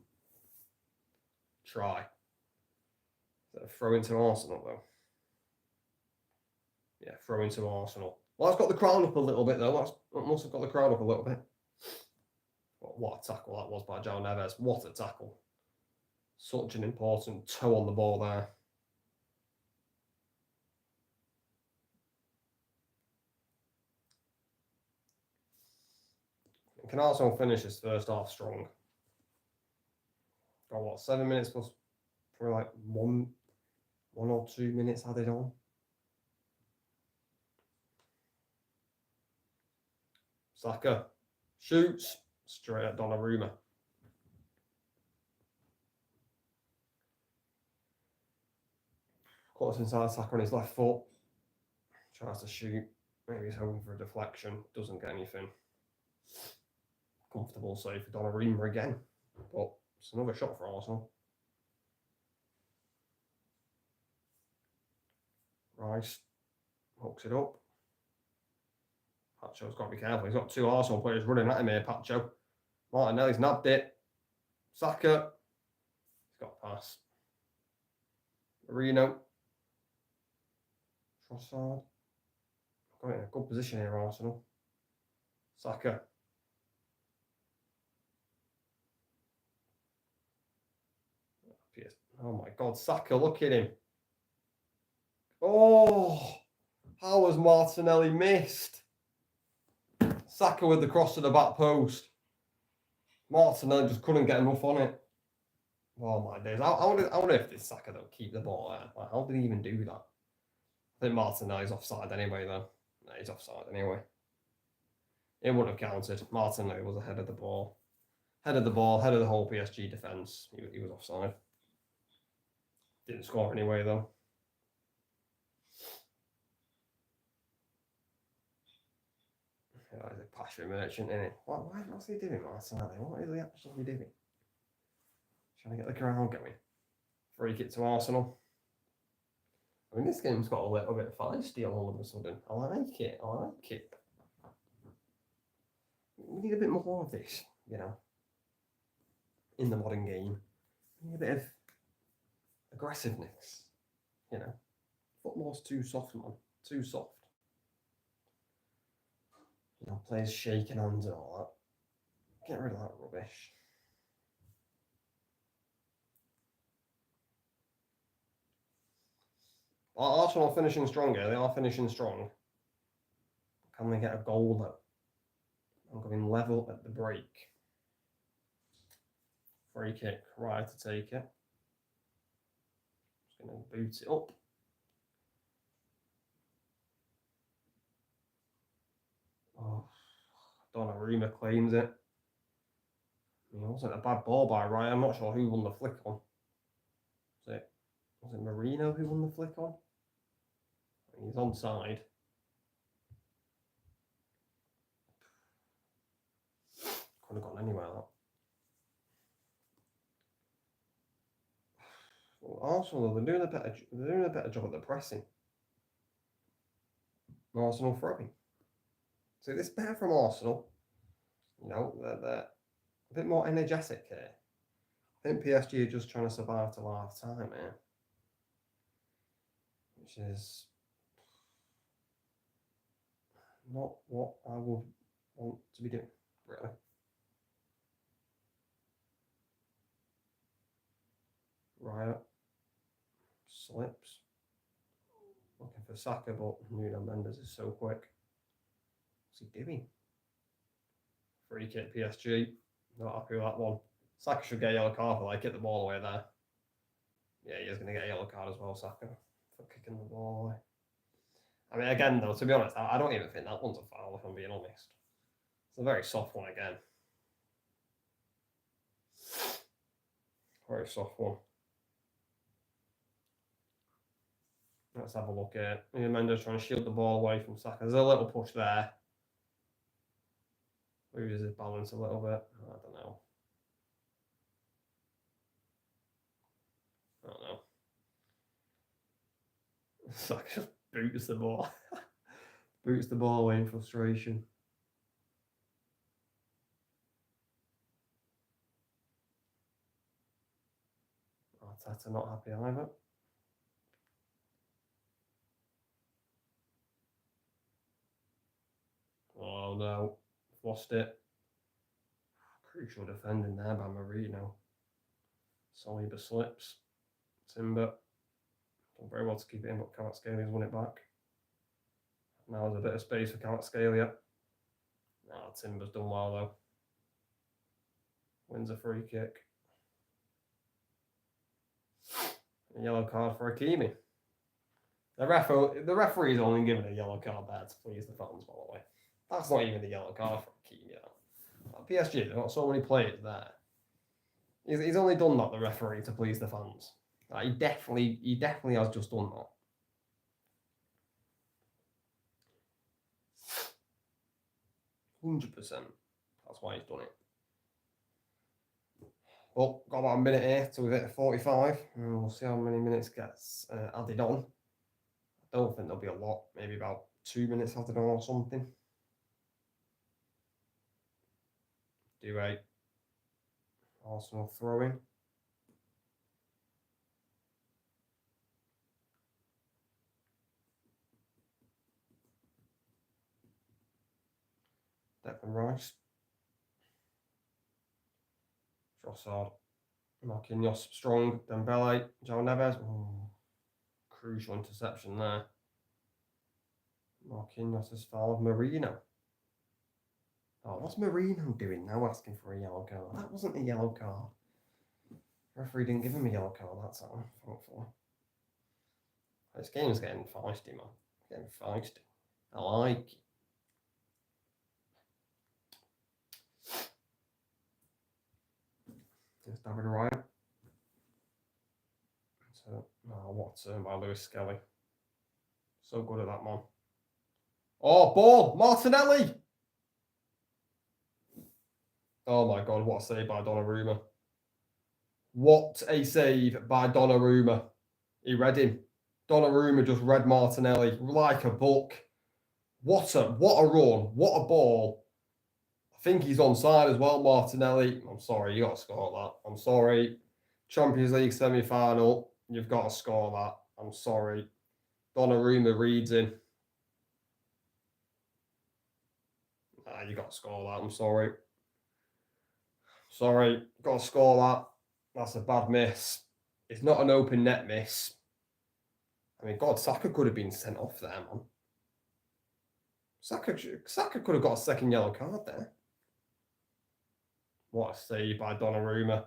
try. Throw into Arsenal, though. Yeah, throw into Arsenal. Well, that's got the crowd up a little bit, though. That must have got the crowd up a little bit. What a tackle that was by João Neves. What a tackle. Such an important toe on the ball there. Can Arsenal finish his first half strong? Got what, 7 minutes plus for like one or 2 minutes added on. Saka shoots straight at Donnarumma. Caught inside Saka on his left foot. Tries to shoot. Maybe he's hoping for a deflection. Doesn't get anything. Comfortable save for Donnarumma again. But it's another shot for Arsenal. Rice hooks it up. Pacho's got to be careful. He's got 2 Arsenal players running at him here, Pacho. Martinelli's nabbed it. Saka. He's got a pass. Marino. Trossard. Got in a good position here, Arsenal. Saka. Oh my God, Saka, look at him. Oh, how was Martinelli missed? Saka with the cross to the back post. Martinelli just couldn't get enough on it. Oh my days. I wonder if this Saka don't keep the ball there. Like, how did he even do that? I think Martinelli's offside anyway, though. No, he's offside anyway. It wouldn't have counted. Martinelli was ahead of the ball. Head of the whole PSG defence. He was offside. Didn't score anyway, though. Yeah, he's a passion merchant, isn't it? What's he doing, Martinelli? What is he actually doing? Trying to get the crowd going. Free kick to Arsenal. I mean, this game's got a little bit feisty all of a sudden. I like it. We need a bit more of this, in the modern game. We need a bit of aggressiveness, Football's too soft, man. Too soft. Players shaking hands and all that. Get rid of that rubbish. Arsenal are finishing stronger. They are finishing strong. Can they get a goal, though? I'm going level at the break. Free kick, right to take it. Just going to boot it up. Oh, Donnarumma claims it. It wasn't a bad ball by Ryan. I'm not sure who won the flick on. Was it Marino who won the flick on? He's onside. Could have gone anywhere, that. Well, Arsenal, they're doing a better job at the pressing. Arsenal throwing. So this better from Arsenal. They're a bit more energetic here. I think PSG are just trying to survive till half time here. Which is not what I would want to be doing, really. Riot slips. Looking for Saka, but Nuno Mendes is so quick. What's he doing? Free kick PSG. Not happy with that one. Saka should get a yellow card for get the ball away there. Yeah, he is going to get a yellow card as well, Saka, for kicking the ball away. I mean, again, though, to be honest, I don't even think that one's a foul, if I'm being honest. It's a very soft one again. Very soft one. Let's have a look at it. Mendes trying to shield the ball away from Saka. There's a little push there. Loses his balance a little bit. I don't know. Saka just boots the ball. Boots the ball away in frustration. Arteta not happy either. Run out. Lost it. Crucial defending there by Marino. Saliba slips. Timber. Done very well to keep it in, but Kvaratskhelia won it back. Now there's a bit of space for Kvaratskhelia. Timber's done well though. Wins a free kick. A yellow card for Hakimi. The referee's only given a yellow card there to please the fans, by the way. That's not even a yellow card for Hakimi. PSG, they've got so many players there. He's only done that, the referee, to please the fans. He definitely has just done that. %100%. That's why he's done it. Well, got about a minute here till we hit 45. And we'll see how many minutes gets added on. I don't think there'll be a lot. Maybe about 2 minutes added on or something. Do a Arsenal throw-in. Declan Rice. Trossard. Marquinhos strong. Dembele. João Neves. Oh, crucial interception there. Marquinhos has fouled Marino. Oh, what's Marino doing now asking for a yellow card? That wasn't a yellow card. The referee didn't give him a yellow card that time, thankfully. This game's getting feisty, man. Getting feisty. I like it. It's David Ryan. So, what a turn by Lewis Skelly. So good at that, man. Oh, ball! Martinelli! Oh my God, what a save by Donnarumma. What a save by Donnarumma. He read him. Donnarumma just read Martinelli like a book. What a run. What a ball. I think he's onside as well, Martinelli. I'm sorry, you got to score that. I'm sorry. Champions League semi-final, you've got to score that. I'm sorry. Donnarumma reads in. You got to score that. I'm sorry. Sorry, got to score that. That's a bad miss. It's not an open net miss. I mean, God, Saka could have been sent off there, man. Saka could have got a second yellow card there. What a save by Donnarumma.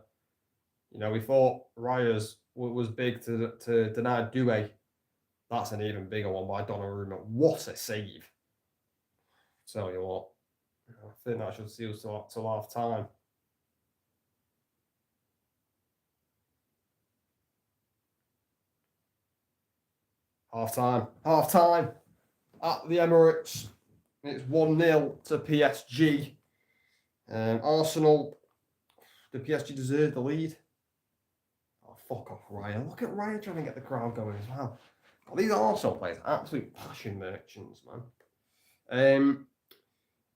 You know, we thought Raya's was big to deny Doué. That's an even bigger one by Donnarumma. What a save. Tell you what, I think that should see us till half time. Half time at the Emirates. It's 1-0 to PSG. Arsenal, the PSG deserve the lead. Oh, fuck off, Ryan. Look at Ryan trying to get the crowd going as well. Oh, these Arsenal players are absolute passion merchants, man.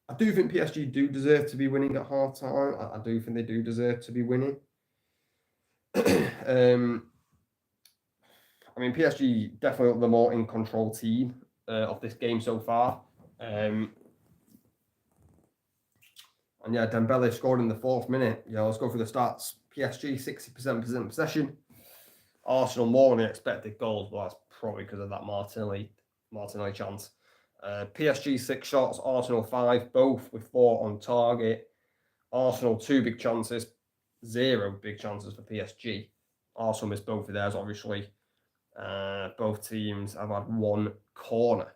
I do think PSG do deserve to be winning at half time. I do think they do deserve to be winning. I mean, PSG definitely the more in control team of this game so far. And yeah, Dembele scored in the 4th minute. Yeah, let's go through the stats. PSG 60% possession. Arsenal more than the expected goals, but that's probably because of that Martinelli chance. PSG 6 shots, Arsenal 5, both with 4 on target. Arsenal 2 big chances, 0 big chances for PSG. Arsenal missed both of theirs, obviously. Both teams have had 1 corner.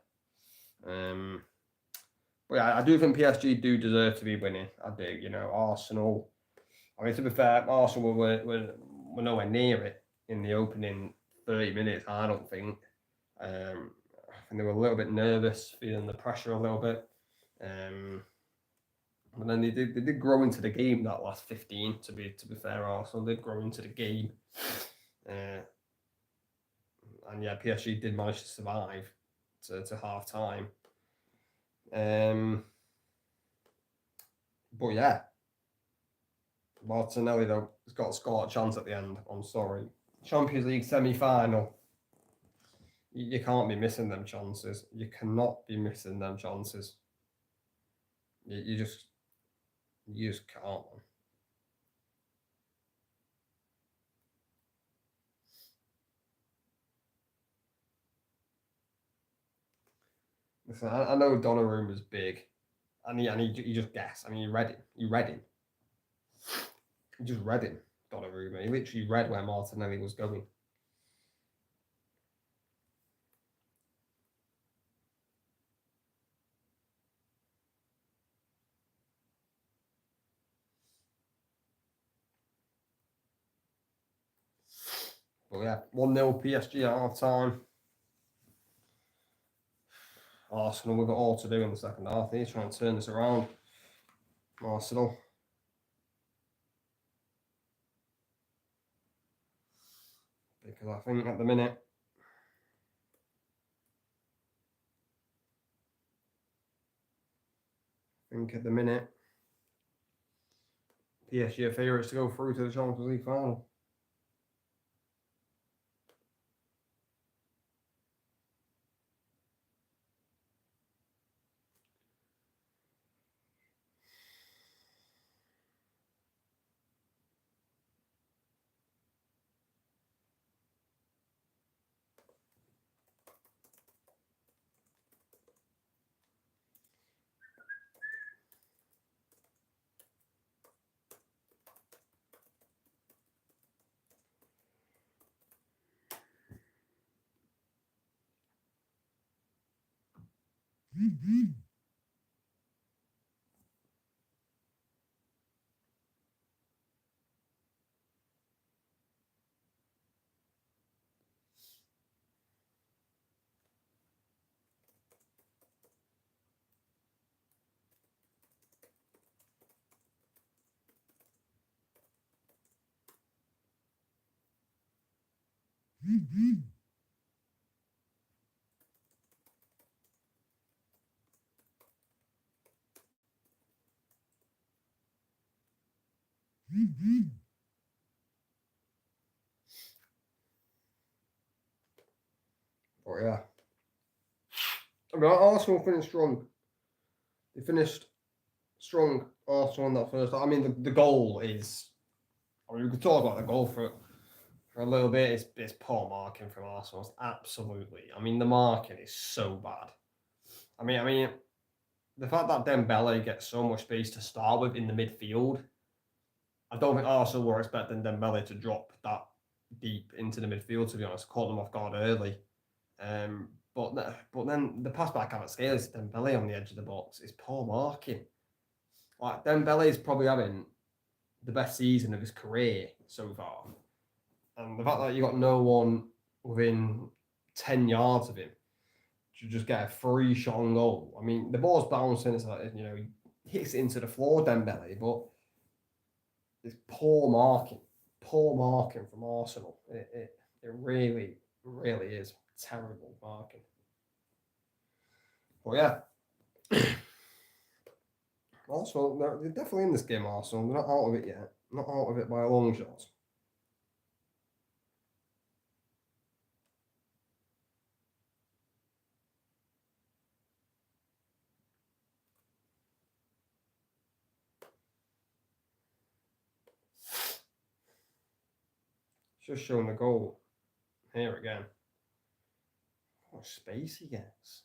But yeah, I do think PSG do deserve to be winning. I do. You know, Arsenal. I mean, to be fair, Arsenal were nowhere near it in the opening 30 minutes. I don't think. I think they were a little bit nervous, feeling the pressure a little bit. But then they did grow into the game that last 15. To be fair, Arsenal did grow into the game. And yeah, PSG did manage to survive to half time. But yeah, Martinelli though has got to score a chance at the end. I'm sorry, Champions League semi-final. You can't be missing them chances. You cannot be missing them chances. You just can't, man. Listen, I know Donnarumma's big, and you just guess. I mean, you read him. You just read him, Donnarumma. He literally read where Martinelli was going. But yeah, 1-0 PSG at half time. Arsenal, we've got all to do in the second half. He's trying to turn this around. Arsenal. Because I think at the minute, PSG are favourites to go through to the Champions League final. But yeah. I mean, Arsenal finished strong. They finished strong, Arsenal in that first. I mean, the goal is. I mean, we could talk about the goal for a little bit. It's poor marking from Arsenal. It's absolutely. I mean, the marking is so bad. I mean, the fact that Dembele gets so much space to start with in the midfield, I don't think Arsenal were expecting Dembele to drop that deep into the midfield. To be honest, caught them off guard early. But then the pass back out at scale is Dembele on the edge of the box. It's poor marking. Like Dembele is probably having the best season of his career so far, and the fact that you got no one within 10 yards of him to just get a free shot on goal. I mean, the ball's bouncing. It's like, he hits it into the floor, Dembele, but it's poor marking from Arsenal. It really, really is terrible marking. But yeah. Also, they're definitely in this game, Arsenal. They're not out of it yet. Not out of it by a long shot. Just showing the goal here again. What space he gets.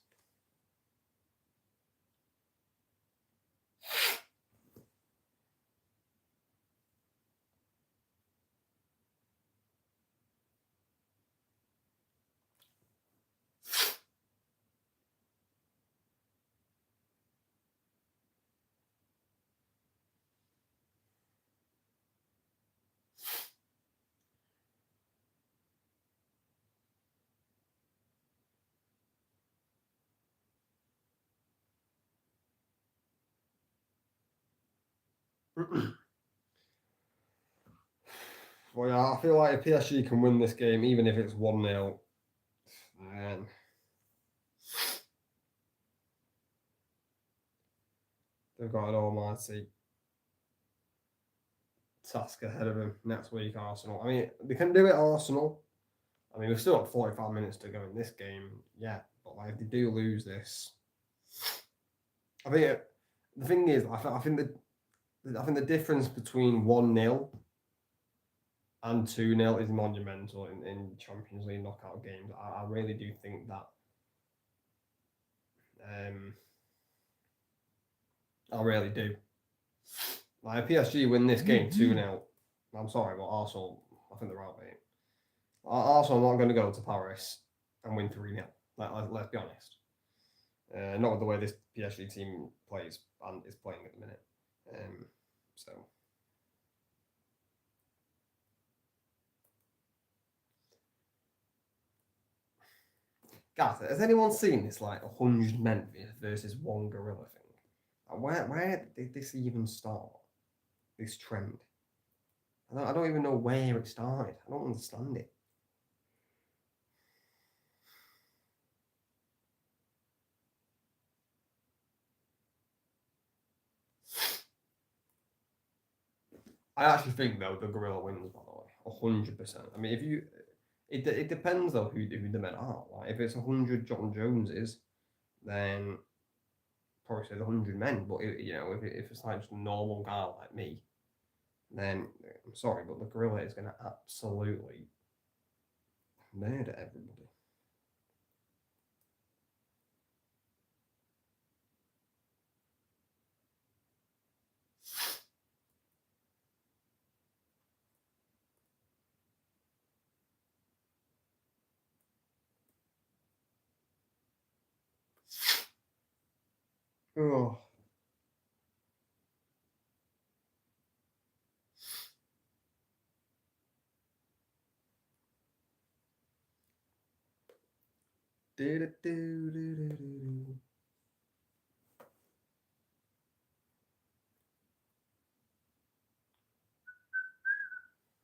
Well, yeah, I feel like if PSG can win this game, even if it's 1-0, man. They've got an almighty task ahead of them next week, Arsenal. I mean, they can do it, Arsenal. I mean, we've still got 45 minutes to go in this game, yeah. But like, if they do lose this, I think The thing is, I think the difference between 1-0 and 2-0 is monumental in Champions League knockout games. I really do think that. I really do. Like, PSG win this game 2-0. I'm sorry, but Arsenal, I think they're out, mate. Arsenal are not going to go to Paris and win 3-0. Let's be honest. Not with the way this PSG team plays and is playing at the minute. So. Guys, has anyone seen this 100 men versus one gorilla thing? Where did this even start? This trend? I don't even know where it started. I don't understand it. I actually think though the gorilla wins, by the way, 100%. I mean, if you, it depends though who the men are. Like if it's 100 John Joneses, then probably say 100 men. But if it's like just a normal guy like me, then I'm sorry, but the gorilla is going to absolutely murder everybody. Oh.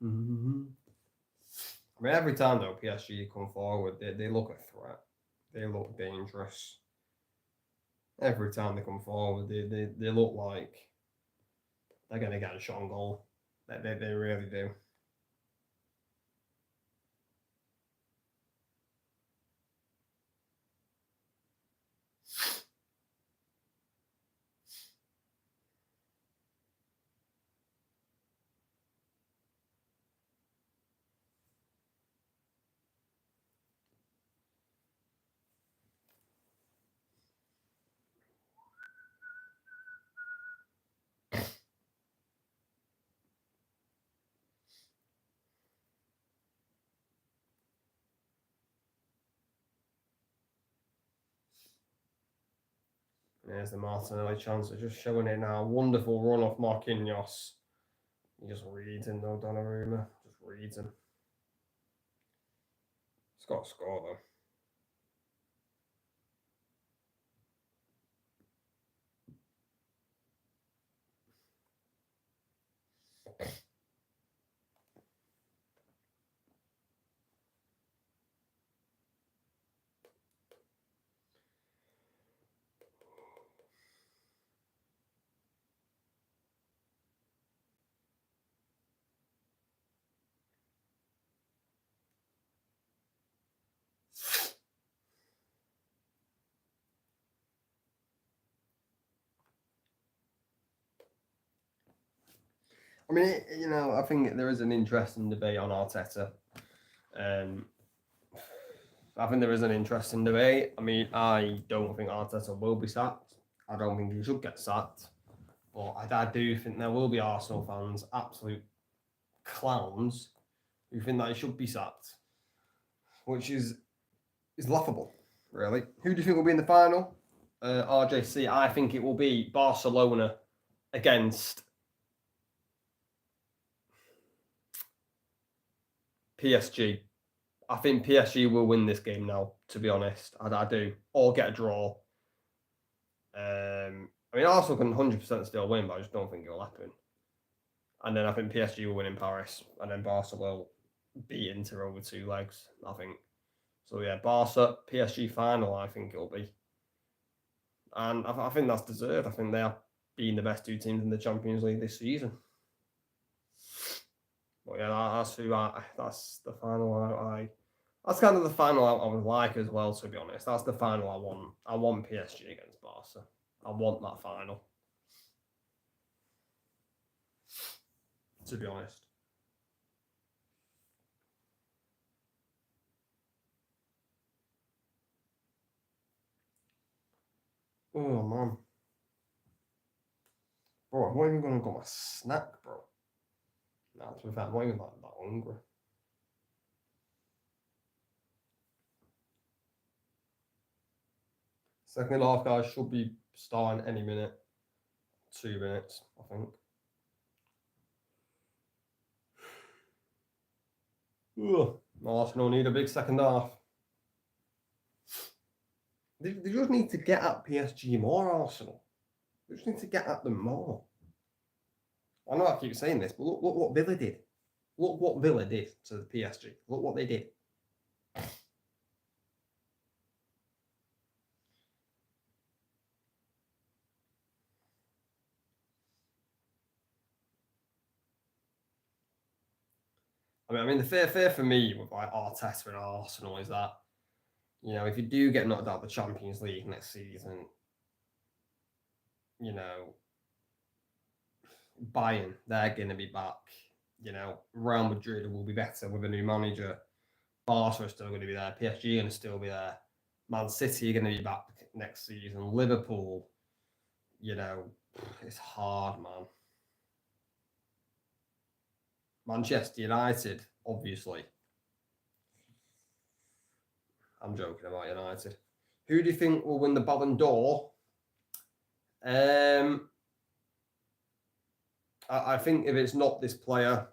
Mm-hmm. I mean, every time though PSG come forward, they look a threat. They look dangerous. Every time they come forward, they look like they're going to get a shot on goal. They really do. There's the Martinelli chance. They're just showing it now. Wonderful run off Marquinhos. He just reads him though, Donnarumma. Just reads him. He's got to score though. I mean, I think there is an interesting debate on Arteta. I think there is an interesting debate. I mean, I don't think Arteta will be sacked. I don't think he should get sacked. But I do think there will be Arsenal fans, absolute clowns, who think that he should be sacked, which is laughable, really. Who do you think will be in the final? RJC, I think it will be Barcelona against PSG. I think PSG will win this game now, to be honest. I do. Or get a draw. I mean, Arsenal can 100% still win, but I just don't think it'll happen. And then I think PSG will win in Paris, and then Barca will beat Inter over 2 legs, I think. So yeah, Barca, PSG final, I think it'll be. And I think that's deserved. I think they are being the best 2 teams in the Champions League this season. But yeah, that's the final that's kind of the final I would like as well, to be honest. That's the final I want. I want PSG against Barca. I want that final. to be honest. Oh, man. Bro, I'm not even going to go my snack, bro. Nah, to be fair, I'm not even that hungry. Second half, guys, should be starting any minute. 2 minutes, I think. Ugh. Arsenal need a big second half. They just need to get at PSG more, Arsenal. They just need to get at them more. I know I keep saying this, but look what Villa did. Look what Villa did to the PSG. Look what they did. I mean, the fair for me with like Arteta and Arsenal is that, you know, if you do get knocked out of the Champions League next season, you know, Bayern, they're going to be back. You know, Real Madrid will be better with a new manager. Barca are still going to be there. PSG are going to still be there. Man City are going to be back next season. Liverpool, you know, it's hard, man. Manchester United, obviously. I'm joking about United. Who do you think will win the Ballon d'Or? I think if it's not this player,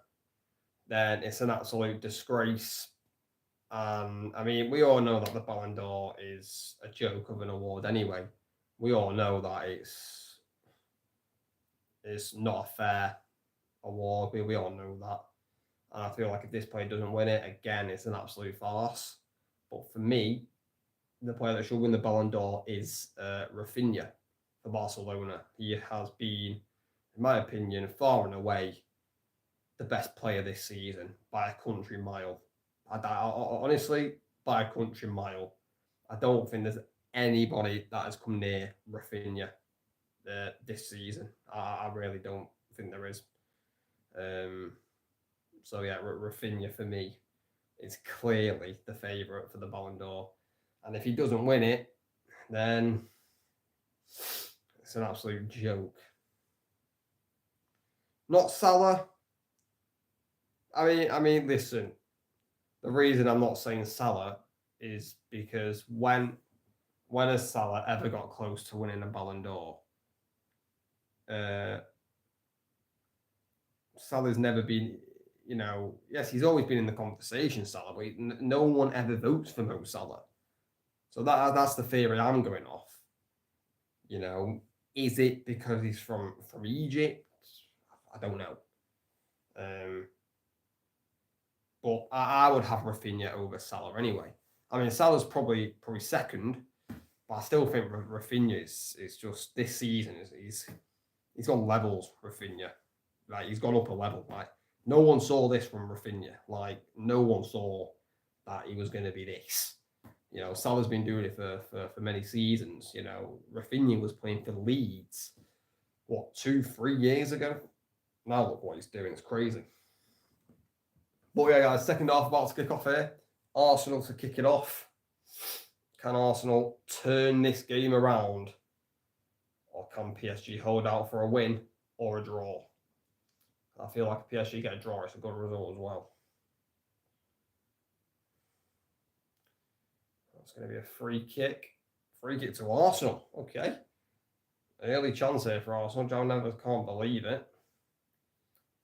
then it's an absolute disgrace. I mean, we all know that the Ballon d'Or is a joke of an award anyway. We all know that it's not a fair award. We all know that. And I feel like if this player doesn't win it, again, it's an absolute farce. But for me, the player that should win the Ballon d'Or is Rafinha for Barcelona. He has been, in my opinion, far and away the best player this season by a country mile. I honestly, by a country mile. I don't think there's anybody that has come near Rafinha this season. I really don't think there is. So yeah, Rafinha for me is clearly the favourite for the Ballon d'Or. And if he doesn't win it, then it's an absolute joke. Not Salah. I mean, listen. The reason I'm not saying Salah is because when has Salah ever got close to winning a Ballon d'Or? Salah's never been, you know, yes, he's always been in the conversation, Salah, but no one ever votes for Mo Salah. So that's the theory I'm going off. You know, is it because he's from Egypt? I don't know. But I would have Rafinha over Salah anyway. I mean, Salah's probably second, but I still think Rafinha is just this season he's gone levels. Rafinha, like he's gone up a level. Like no one saw this from Rafinha. Like no one saw that he was going to be this. You know, Salah's been doing it for many seasons. You know, Rafinha was playing for Leeds, what, 2-3 years ago? Now look what he's doing. It's crazy. But yeah, guys, second half about to kick off here. Arsenal to kick it off. Can Arsenal turn this game around? Or can PSG hold out for a win or a draw? I feel like if PSG get a draw, it's a good result as well. That's going to be a free kick. Free kick to Arsenal. Okay. Early chance here for Arsenal. John Neville can't believe it.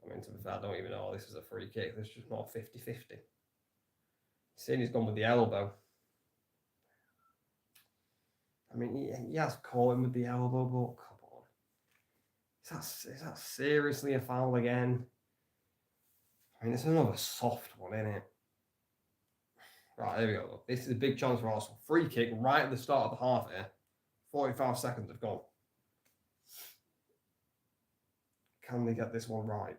I mean, to be fair, I don't even know this is a free kick. This is just not 50-50. Seeing he's gone with the elbow. I mean, he has caught him with the elbow, but come on. Is that seriously a foul again? I mean, it's another soft one, isn't it? Right, there we go. This is a big chance for Arsenal. Free kick right at the start of the half here. 45 seconds have gone. Can they get this one right?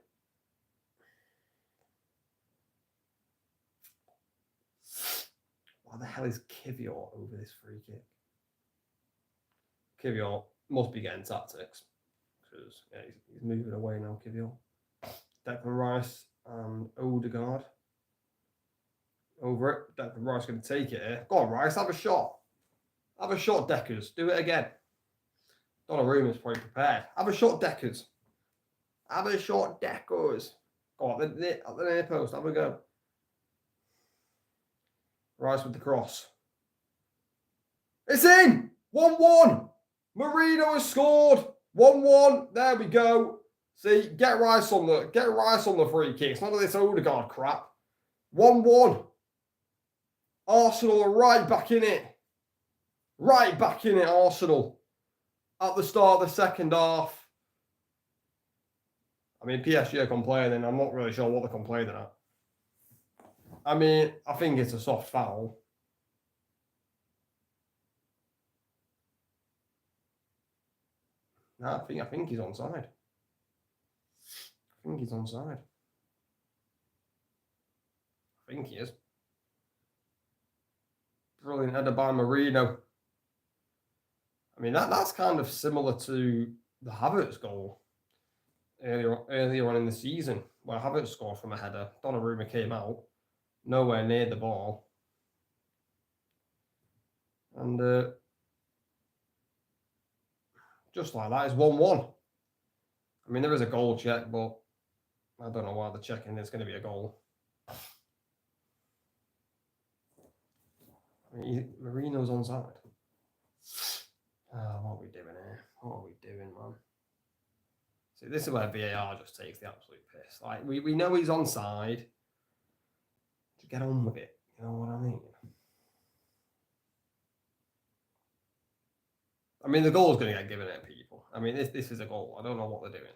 Why the hell is Kivior over this free kick? Kivior must be getting tactics. Because yeah, he's moving away now, Kivior. Declan Rice and Odegaard. Over it. Declan Rice going to take it here. Go on, Rice, have a shot. Have a shot, Deckers. Do it again. Donnarumma's probably prepared. Have a shot, Deckers. Have a shot, Deckers. Go on, at the near post. Have a go. Rice with the cross. It's in! 1-1. Marino has scored. 1-1. There we go. See, get Rice on the free kicks. None of this Odegaard crap. 1-1. Arsenal are right back in it. Right back in it, Arsenal. At the start of the second half. I mean, PSG are complaining. I'm not really sure what they're complaining at. I mean, I think it's a soft foul. No, I think he's onside. I think he's onside. I think he is. Brilliant header by Marino. I mean, that's kind of similar to the Havertz goal earlier on in the season, where Havertz scored from a header. Donnarumma came out, nowhere near the ball. And just like that, it's 1-1. I mean, there is a goal check, but I don't know why they're checking there's going to be a goal. I mean, Marino's onside. What are we doing here? What are we doing, man? See, this is where VAR just takes the absolute piss. Like, we know he's onside. To get on with it. You know what I mean? I mean, the goal's going to get given at people. I mean, this is a goal. I don't know what they're doing.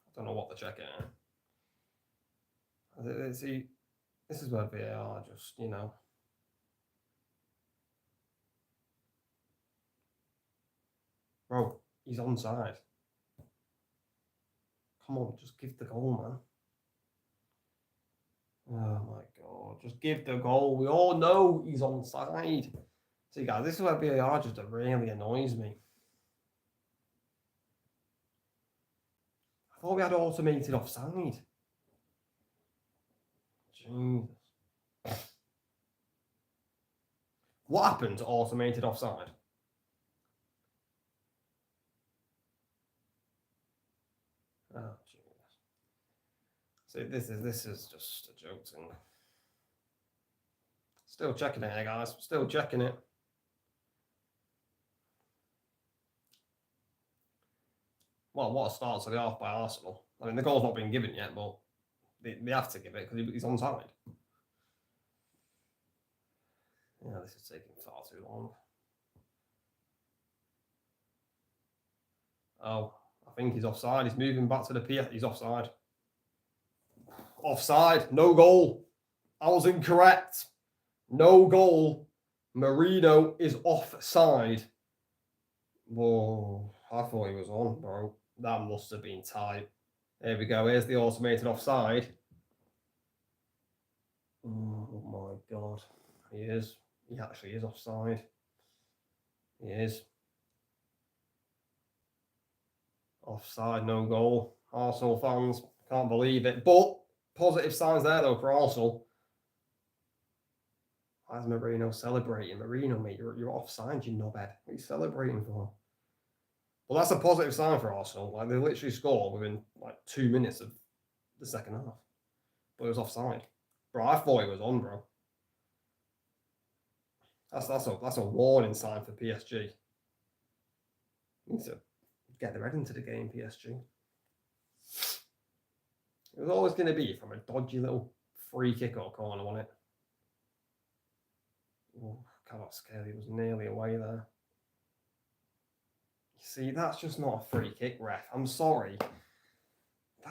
I don't know what they're checking at. See, this is where VAR just, you know. Bro, he's onside. Come on, just give the goal, man. Oh my God, just give the goal. We all know he's onside. See, guys, this is where VAR just really annoys me. I thought we had automated offside. Jesus. What happened to automated offside? Oh, Jesus. See, this is just a joke thing. Still checking it, guys. Still checking it. Well, what a start to the half by Arsenal. I mean, the goal's not been given yet, but they have to give it because he's onside. Yeah, this is taking far too long. Oh, I think he's offside. He's moving back to the PS. He's offside. Offside. No goal. I was incorrect. No goal. Marino is offside. Whoa. I thought he was on, bro. That must have been tight. There we go. Here's the automated offside. Oh my God. He is. He actually is offside. He is. Offside, no goal. Arsenal fans can't believe it. But positive signs there, though, for Arsenal. Why is Marino celebrating? Marino, mate, you're offside, you knobhead. What are you celebrating for? Well, that's a positive sign for Arsenal. Like, they literally scored within, 2 minutes of the second half. But it was offside. Bro, I thought it was on, bro. That's a warning sign for PSG. Need to get their head into the game, PSG. It was always going to be from a dodgy little free kick or corner, wasn't it? Oh, Kvaratskhelia was nearly away there. You see, that's just not a free kick, ref. I'm sorry.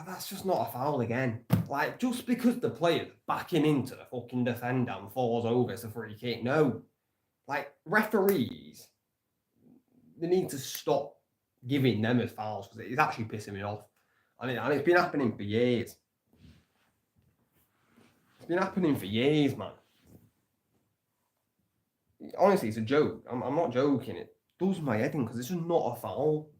That's just not a foul again. Like, just because the player's backing into the fucking defender and falls over, it's a free kick. No. Like, referees, they need to stop giving them as fouls because it's actually pissing me off. And it's been happening for years. It's been happening for years, man. Honestly, it's a joke. I'm not joking. It does my head in because it's just not a foul.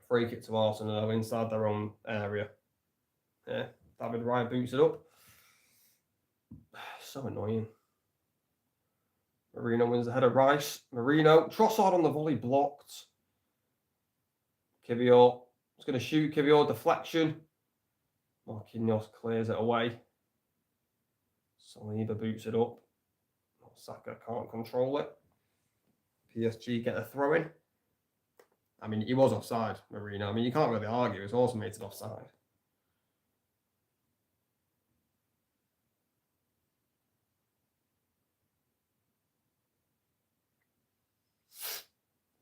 Free kick to Arsenal inside their own area. Yeah, David Raya boots it up. So annoying. Marino wins the header. Rice. Marino. Trossard on the volley blocked. Kivior is going to shoot. Kivior deflection. Marquinhos clears it away. Saliba boots it up. Saka can't control it. PSG get a throw in. I mean, he was offside, Marino. I mean, you can't really argue. It's automated offside.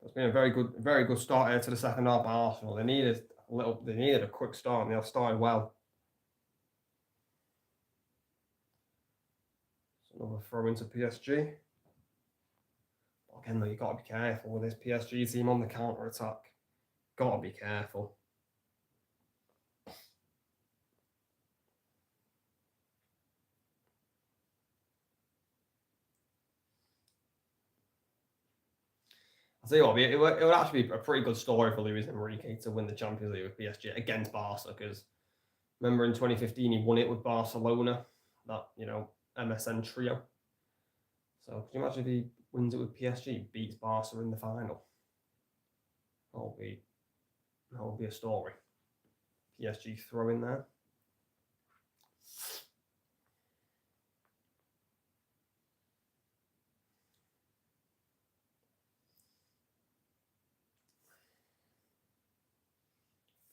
It's been a very good start here to the second half by Arsenal. They needed a quick start, and they have started well. Another throw into PSG. Again, though, you've got to be careful with this PSG team on the counter attack. Got to be careful. I'll tell you what, it would actually be a pretty good story for Luis Enrique to win the Champions League with PSG against Barca, because remember in 2015 he won it with Barcelona, that MSN trio. So can you imagine if he wins it with PSG, beats Barca in the final? That'll be a story. PSG throw in there.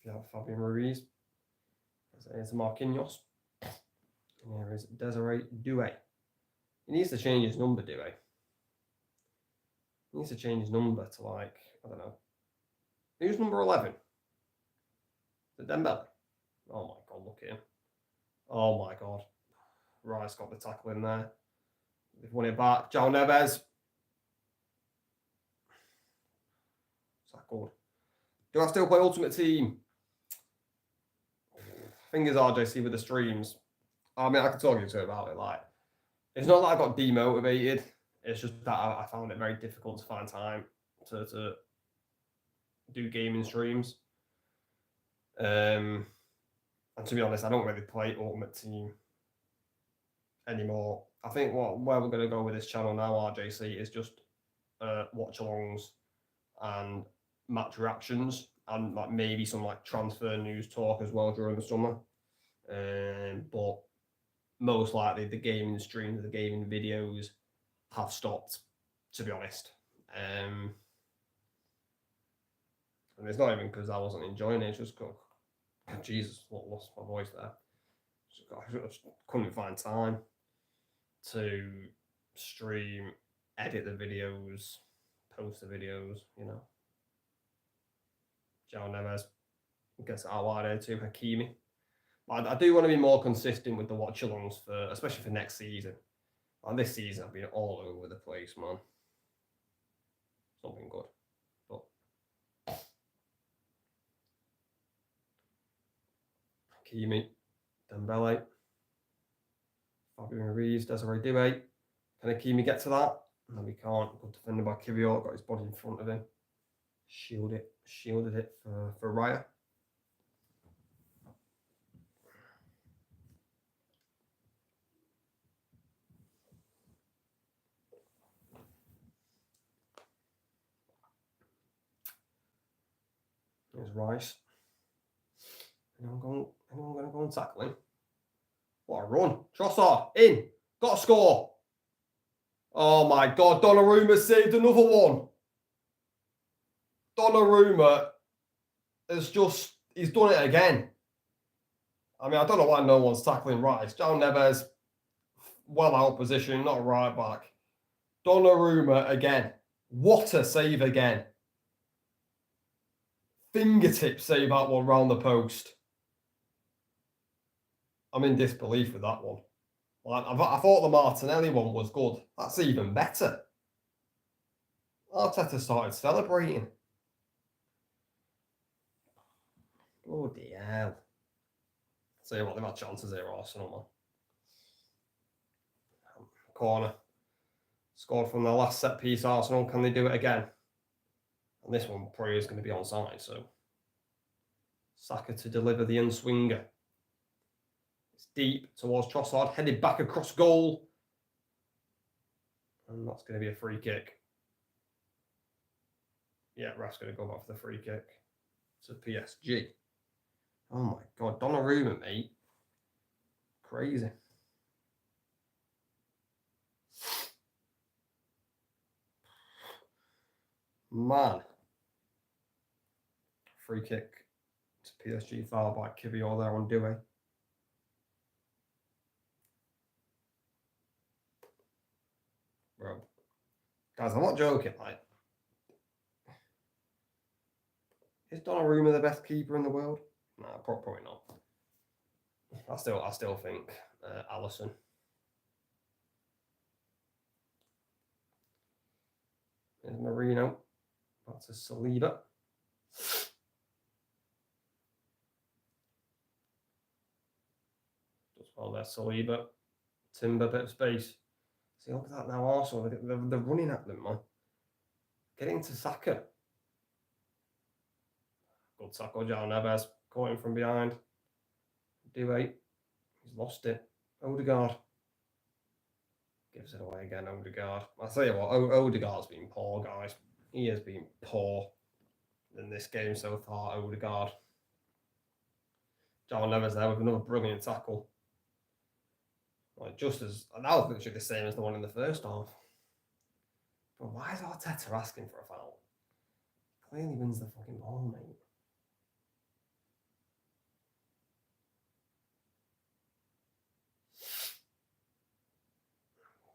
Yeah, Fabian Ruiz. There's Marquinhos. And there is Desiree Doué. He needs to change his number, Doué. He needs to change his number to, like, I don't know. Who's number 11? Is it Dembele? Oh my God, look at him. Oh my God. Rice got the tackle in there. They've won it back. João Neves. Is that good? Do I still play Ultimate Team? Fingers RJC with the streams. I mean, I could talk to you about it. Like, it's not that I got demotivated. It's just that I found it very difficult to find time to do gaming streams. And to be honest, I don't really play Ultimate Team anymore. I think where we're going to go with this channel now, RJC, is just watch-alongs and match reactions, and like maybe some like transfer news talk as well during the summer. But most likely the gaming streams, the gaming videos have stopped, to be honest. And it's not even because I wasn't enjoying it. It's just Jesus, lost my voice there. I just couldn't find time to stream, edit the videos, post the videos, João Neves gets it out wide there to Hakimi. But I do want to be more consistent with the watch-alongs, especially for next season. And this season I've been all over the place, man. Something good. But Hakimi, Dembele, Fabian Ruiz, Desiree Doué. Can Hakimi get to that? No, we can't. Good defended by Kivior, got his body in front of him. Shielded it for Raya. There's Rice. Anyone going to go and tackle him? What a run. Trossard, in. Got to score. Oh my God, Donnarumma saved another one. Donnarumma he's done it again. I mean, I don't know why no one's tackling Rice. João Neves, well out position, not right back. Donnarumma again. What a save again. Fingertip save that one round the post. I'm in disbelief with that one. Like, I thought the Martinelli one was good. That's even better. Arteta started celebrating. Bloody hell. Tell you what, they've had chances here, Arsenal, man. Corner. Scored from the last set piece, Arsenal. Can they do it again? And this one probably is going to be onside, so Saka to deliver the in-swinger. It's deep towards Trossard, headed back across goal. And that's going to be a free kick. Yeah, Raf's going to go back for the free kick to PSG. Oh my God, Donnarumma, mate. Crazy. Man. Free kick to PSG, foul by Kivior there on Doué. Bro. Guys, I'm not joking, like. Is Donnarumma the best keeper in the world? No, probably not. I still think Alisson. There's Marino. That's a Saliba. Just well there, Saliba. Timber, bit of space. See, look at that now, Arsenal. They're running at them, man. Get into Saka. Good tackle, João Neves. Caught him from behind. Doué. He's lost it. Odegaard. Gives it away again, Odegaard. I'll tell you what, Odegaard's been poor, guys. He has been poor in this game so far, Odegaard. João Neves there with another brilliant tackle. Like just as, and that was literally the same as the one in the first half. But why is Arteta asking for a foul? Clearly wins the fucking ball, mate.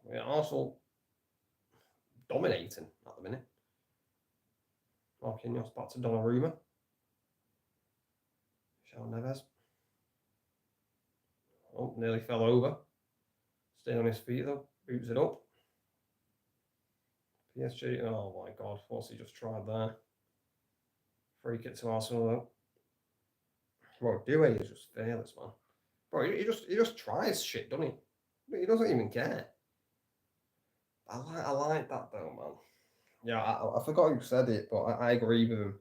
We're also dominating at the minute. Marquinhos back to Donnarumma. João Neves. Oh, nearly fell over. Staying on his feet though. Boots it up. PSG. Oh my God. What's he just tried there? Free kick to Arsenal though. Bro, Doué is just fearless, man. Bro, he just tries shit, doesn't he? He doesn't even care. I like that though, man. Yeah, I forgot who said it, but I agree with him.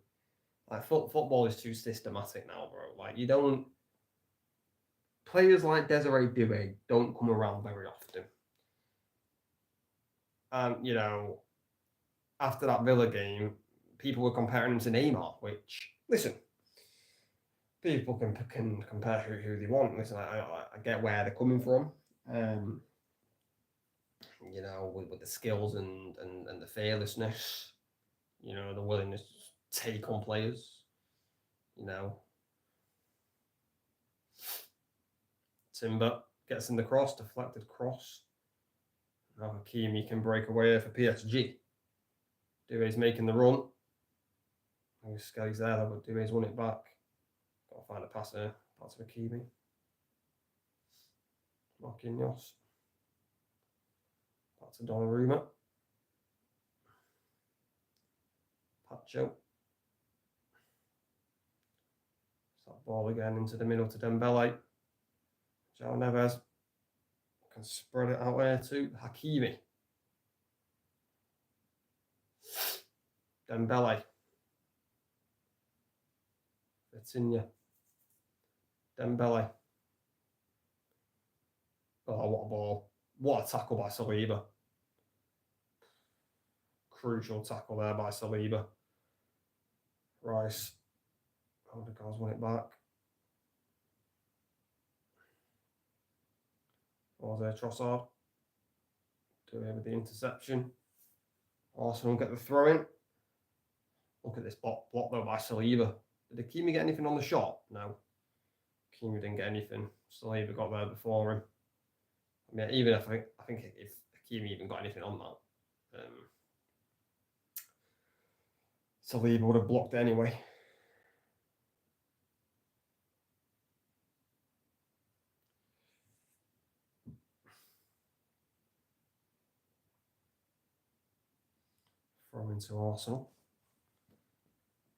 Like football is too systematic now, bro. Like you don't. Players like Desiree Doué don't come around very often. And you know, after that Villa game, people were comparing him to Neymar. Which, listen, people can compare who they want. Listen, I get where they're coming from. You know, with the skills and the fearlessness, you know, the willingness to take on players, you know. Timber gets in the cross, deflected cross. Now Hakimi can break away for PSG. Doué's making the run. Skelly's there, but Doué's won it back. Got to find a passer. Pass to Hakimi. Marquinhos. Back to Donnarumma. Pacho. That ball again into the middle to Dembele. João Neves can spread it out there to Hakimi. Dembele. Vitinha. Dembele. Oh, what a ball. What a tackle by Saliba. Crucial tackle there by Saliba. Rice. Odegaard's won it back. Was there Trossard? Doing with the interception. Arsenal get the throw in. Look at this block though by Saliba. Did Hakimi get anything on the shot? No. Hakimi didn't get anything. Saliba got there before him. I mean, even if I think if Hakimi even got anything on that, Saliba would have blocked it anyway. Throw into Arsenal.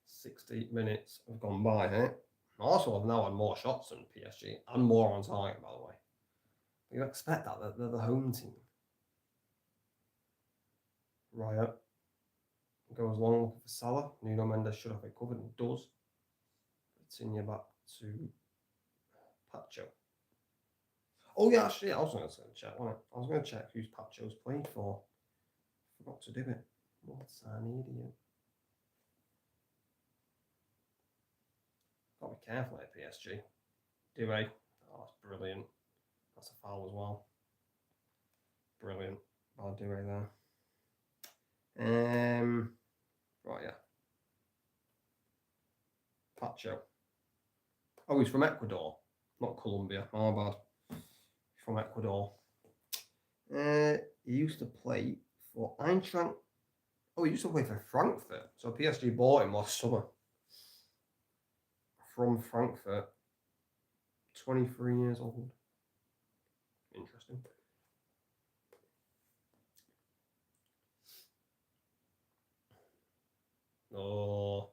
60 minutes have gone by here. Arsenal have now had more shots than PSG and more on target, by the way. You expect that, they're the home team. Riot goes long looking for Salah. Nuno Mendes should have it covered and does. Continue back to Pacho. Oh yeah, actually, I was going to check. Wasn't I? I was going to check who's Pacho's played for. Forgot to do it. What's an idiot? Got to be careful at PSG. Do I? Oh, that's brilliant. That's a foul as well. Brilliant. I'll do it there. Right, yeah. Pacho. Oh, he's from Ecuador, not Colombia. My bad. He's from Ecuador. He used to play for Eintracht. Oh, he used to play for Frankfurt. So PSG bought him last summer. From Frankfurt. 23 years old. Interesting. Oh,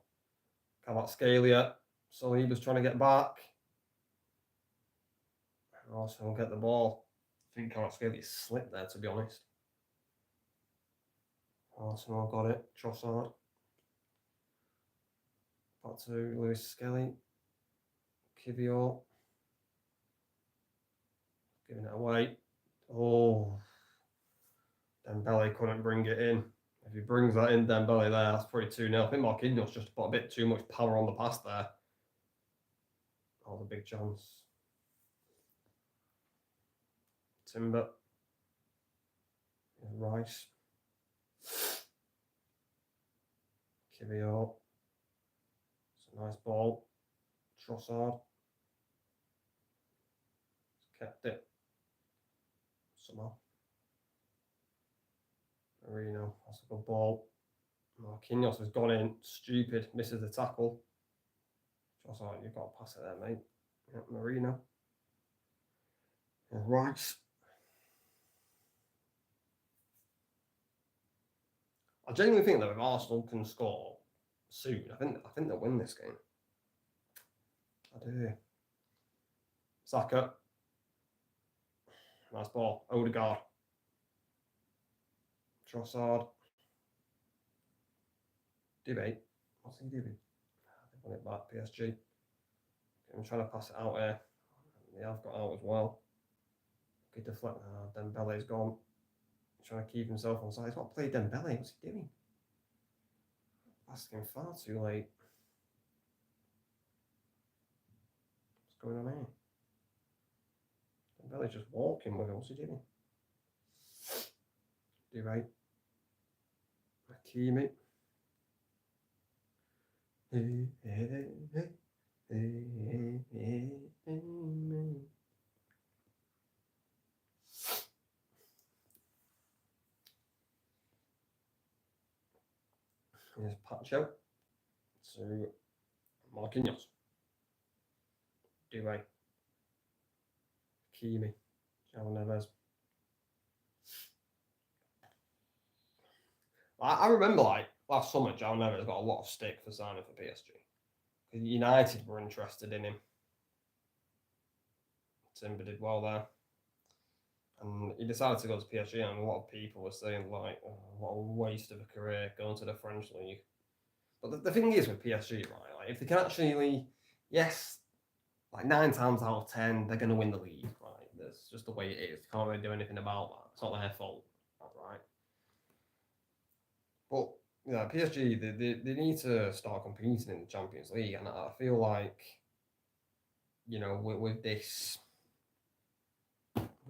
Kvaratskhelia. So he was trying to get back. Also, get the ball. I think Kvaratskhelia slipped there, to be honest. Arsenal got it. Trossard. Back to Lewis Skelly. Kivior. Giving it away. Oh. Dembele couldn't bring it in. If he brings that in, Dembele there, that's probably 2-0. I think Marquinhos just put a bit too much power on the pass there. Oh, the big chance. Timber. Rice. Kivior. It's a nice ball. Trossard. Kept it. Somehow. Marino. That's a good ball. Marquinhos has gone in. Stupid. Misses the tackle. Trossard, you've got to pass it there, mate. Yeah, Marino. Rice. I genuinely think that if Arsenal can score soon, I think they'll win this game. I do. Saka. Nice ball. Odegaard. Trossard. Debate. What's he doing? They won it back, PSG. I'm trying to pass it out here. They have got out as well. Okay, deflect. Dembele's gone. He's trying to keep himself on side. He's got to play Dembele. What's he doing? Asking far too late. What's going on here? Dembele's just walking with it. What's he doing? Do right. Hakimi. Here's Pacho to Marquinhos. Duray. Hakimi. João Neves. I remember last summer, João Neves got a lot of stick for signing for PSG. Because United were interested in him. Timber did well there. And he decided to go to PSG, and a lot of people were saying, what a waste of a career going to the French league. But the thing is with PSG, right, if they can actually, yes, 9 times out of 10, they're going to win the league, right? That's just the way it is. They can't really do anything about that. It's not their fault, right? But PSG, they need to start competing in the Champions League, and I feel like, with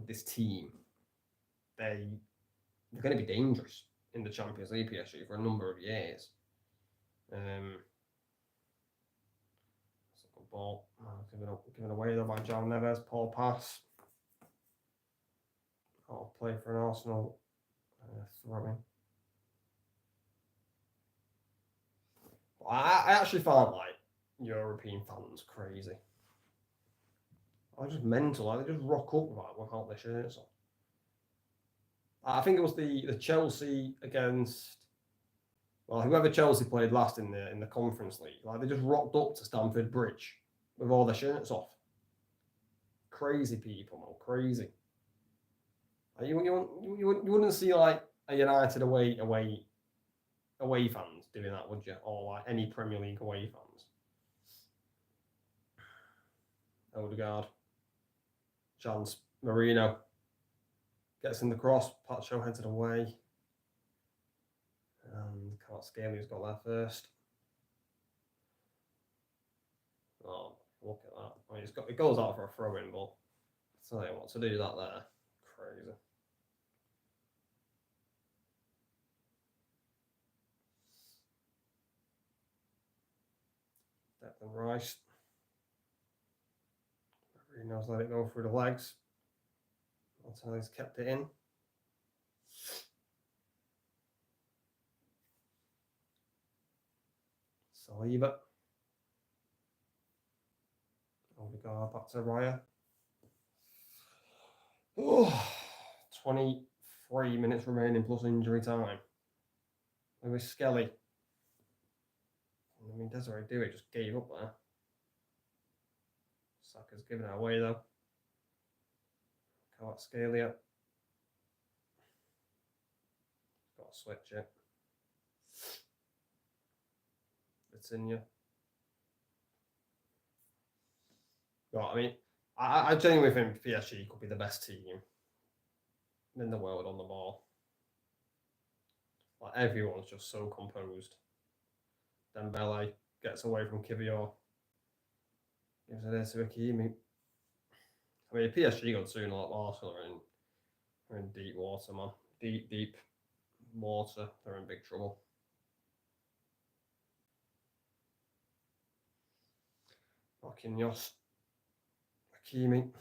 this team, they're going to be dangerous in the Champions League, PSG, for a number of years. That's a good ball. Given away though by João Neves. Poor pass. I'll play for an Arsenal throwing. I actually find European fans crazy. I'm just mental. They just rock up without their shirts on. I think it was the Chelsea against, whoever Chelsea played last in the Conference League. They just rocked up to Stamford Bridge with all their shirts off. Crazy people, man, crazy. You wouldn't see a United away fans doing that, would you? Or any Premier League away fans. Odegaard. Chance. Marino. Gets in the cross. Pacho heads it away. And Kvaratskhelia got there first. Oh, look at that. I mean, it goes out for a throw in, but I'll tell you what, to do that there, crazy. Declan Rice. Marino's let it go through the legs. Martinelli's kept it in. Saliba. Odegaard back to Raya. Oh, 23 minutes remaining plus injury time. Lewis Skelly. I mean, Desiree Doué just gave up there. Saka's giving it away though. Kvaratskhelia. Got to switch it. Vitinha. Well, I mean, I genuinely think PSG could be the best team in the world on the ball. Like, everyone's just so composed. Dembele gets away from Kivior. Gives it there to Hakimi. I mean, PSG got soon like Arsenal are in deep water, man. Deep water. They're in big trouble. Marquinhos. Hakimi.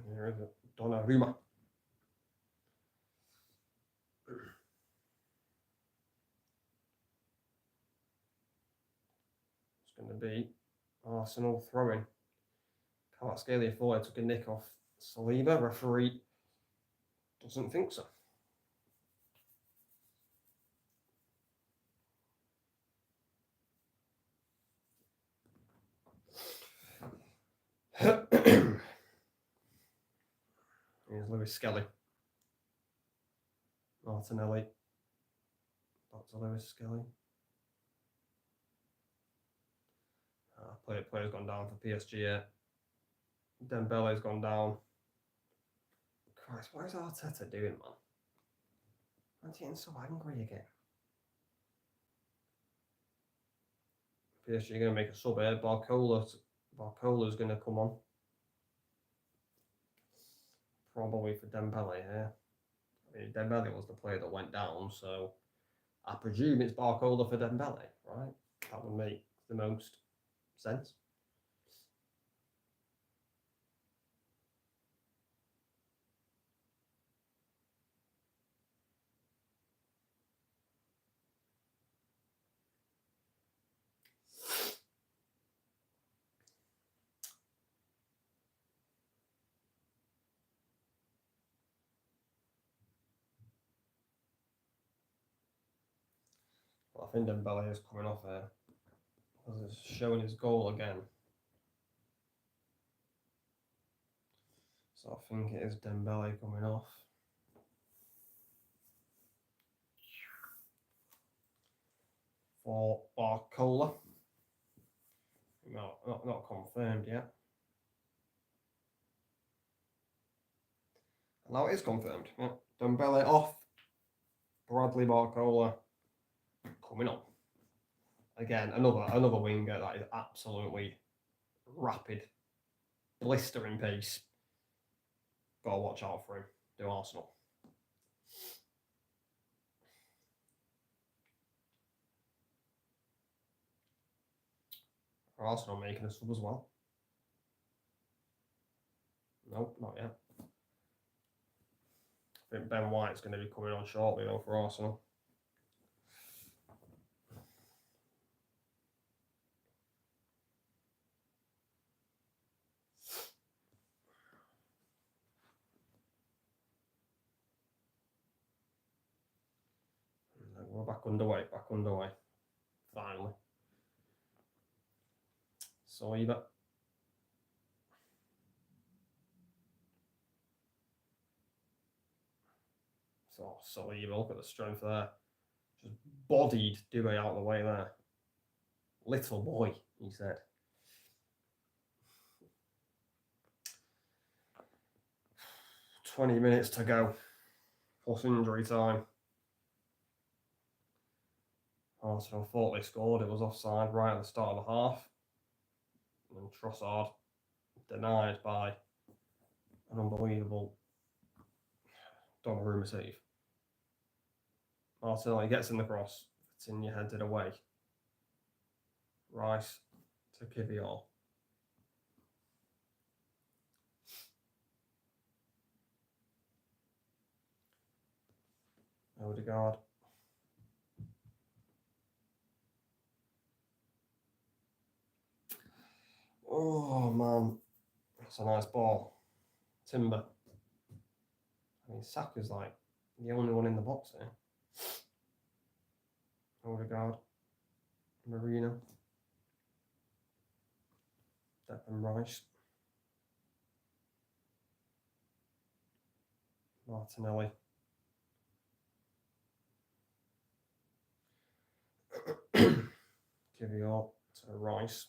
Here is it. Donnarumma. It's going to be Arsenal throwing. Kvaratskhelia forward took a nick off Saliba. Referee doesn't think so. Here's Lewis Skelly. Martinelli. Back to Lewis Skelly. Player's gone down for PSG here. Dembele's gone down. Christ, what is Arteta doing, man? I'm getting so angry again. PSG are going to make a sub here. Barcola's going to come on. Probably for Dembele here. I mean, Dembele was the player that went down, so I presume it's Barcola for Dembele, right? That would make the most sense. Well, I think Dembele is coming off here. Because it's showing his goal again. So I think it is Dembele coming off. For Barcola. No, not confirmed yet. Now it is confirmed. Yeah. Dembele off. Bradley Barcola coming on. Again, another winger that is absolutely rapid, blistering pace. Gotta watch out for him. Do Arsenal. Are Arsenal making a sub as well? Nope, not yet. I think Ben White's going to be coming on shortly though for Arsenal. We're back underway. Finally. Saliba. So Saliba, look at the strength there. Just bodied Doué out of the way there. Little boy, he said. "20 minutes to go, plus injury time." Arsenal thought they scored. It was offside right at the start of the half. And Trossard denied by an unbelievable Donnarumma save. Martinelli gets in the cross. Vitinha heads it away. Rice to Kivior. Odegaard. Oh man, that's a nice ball. Timber. I mean, Saka's like the only one in the box here. Odegaard. Marino. Declan Rice. Martinelli. Kivior to Rice.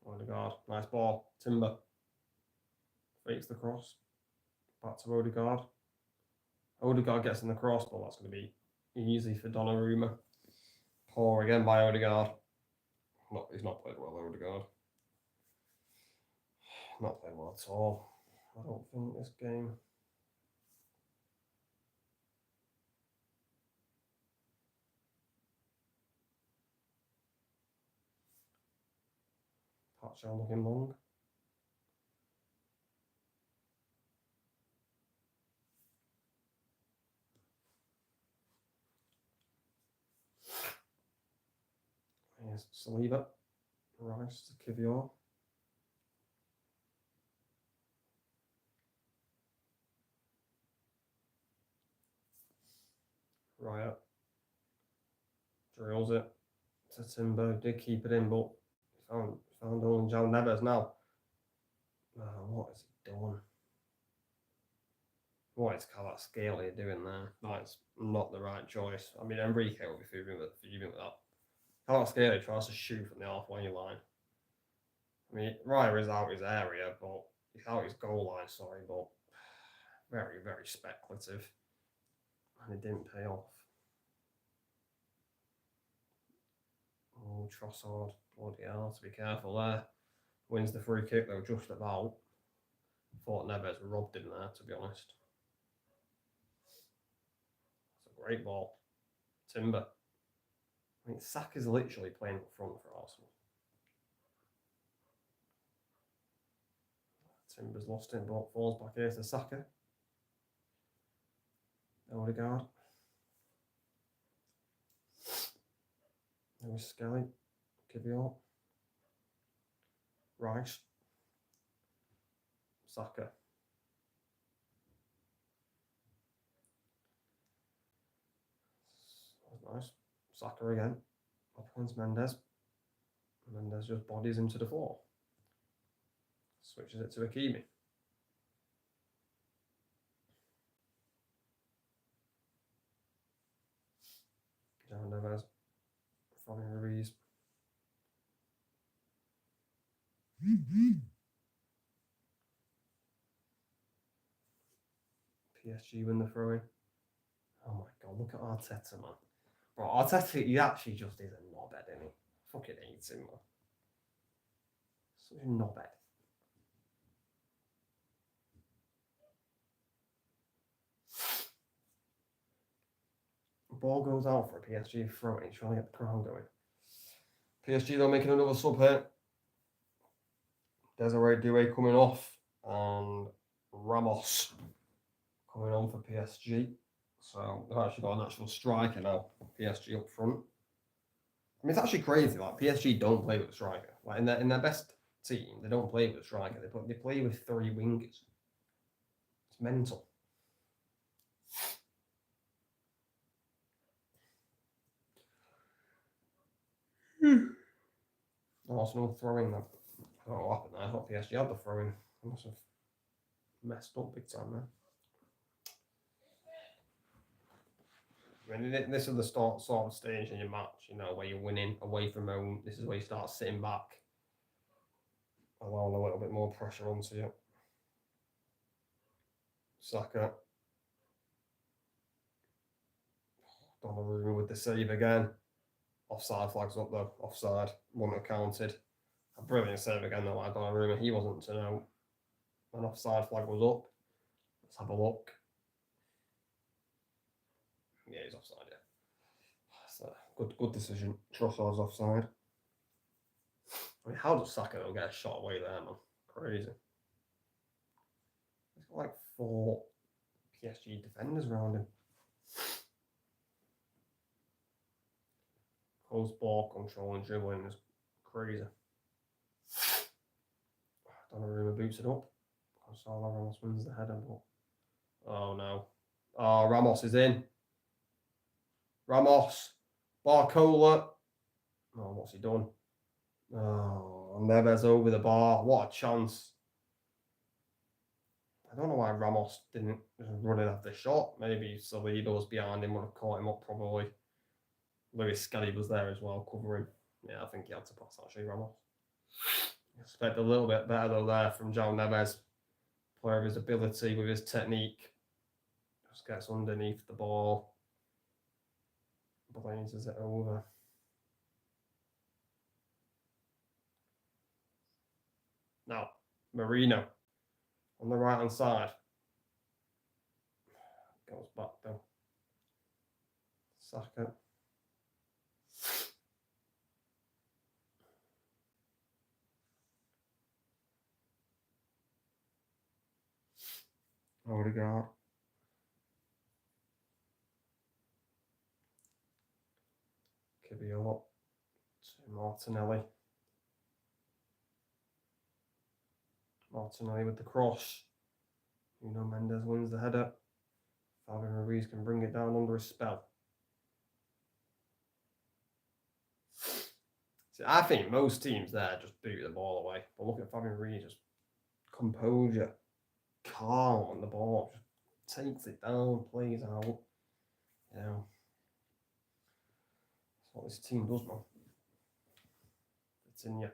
Odegaard, nice ball. Timber fakes the cross. Back to Odegaard. Odegaard gets in the cross, but that's going to be easy for Donnarumma. Poor again by Odegaard. He's not played well, Odegaard. Not played well at all. I don't think this game. Watchalong looking long. Here's Saliba. Rice to Kivior. Riot. Drills it to Timber. Did keep it in, but found only João Neves now. What has he done? What is Kvaratskhelia doing there? That's not the right choice. I mean, Enrique will be fuming with that. Kvaratskhelia tries to shoot from the halfway line. I mean, Raya is out his area, but he's out his goal line, sorry, but very, very speculative. And it didn't pay off. Oh, Trossard, bloody hell, to be careful there. Wins the free kick, though, just about. Thought Neves robbed him there, to be honest. That's a great ball. Timber. I mean, Saka's literally playing up front for Arsenal. Timber's lost it, but falls back here to Saka. Odegaard. There was Skelly. Kivior. Rice. Saka. That was nice. Saka again. Up against Mendes. Mendes just bodies him to the floor. Switches it to Hakimi. João Neves. Fabian Ruiz. PSG win the throw-in. Oh my god, look at Arteta, man. Bro, Arteta, he actually just is a knobhead, isn't he? Fucking hates him, man. Such a knobhead. Ball goes out for a PSG throw-in, trying to get the crowd going. PSG though making another sub here. Desiree Doué coming off, and Ramos coming on for PSG. So they've actually got an actual striker now, PSG up front. I mean, it's actually crazy. Like PSG don't play with a striker. Like in their best team, they don't play with a striker. They play with 3 wingers. It's mental. Arsenal throwing that. I don't know what happened there. I thought PSG had the throwing. I must have messed up big time there. I mean, this is the sort of stage in your match, you know, where you're winning away from home. This is where you start sitting back, allowing a little bit more pressure onto you. Saka. Donnarumma with the save again. Offside flags up though. Offside. Wouldn't have counted. A brilliant save again though by Donnarumma. He wasn't to know an offside flag was up. Let's have a look. Yeah, he's offside, yeah. So, good decision. Trossard's offside. I mean, how does Saka though get a shot away there, man? Crazy. He's got like 4 PSG defenders around him. Close ball control and dribbling is crazy. Donnarumma boots it up. Gonzalo Ramos wins the header. Oh no. Oh, Ramos is in. Ramos. Barcola. Oh, what's he done? Oh, Neves over the bar. What a chance. I don't know why Ramos didn't run in after the shot. Maybe Saliba was behind him, would have caught him up probably. Luis Skelly was there as well, covering. Yeah, I think he had to pass actually, Ramos. Expect a little bit better though there from João Neves. Player of his ability with his technique. Just gets underneath the ball. Blazes it over. Now, Marino on the right hand side. Goes back though. Saka. Odegaard. Kibiolo to Martinelli. Martinelli with the cross. Nuno Mendes wins the header. Fabian Ruiz can bring it down under a spell. See, I think most teams there just boot the ball away. But look at Fabian Ruiz, just composure, calm on the ball, just takes it down, plays out. You know, that's what this team does, man. It's in you.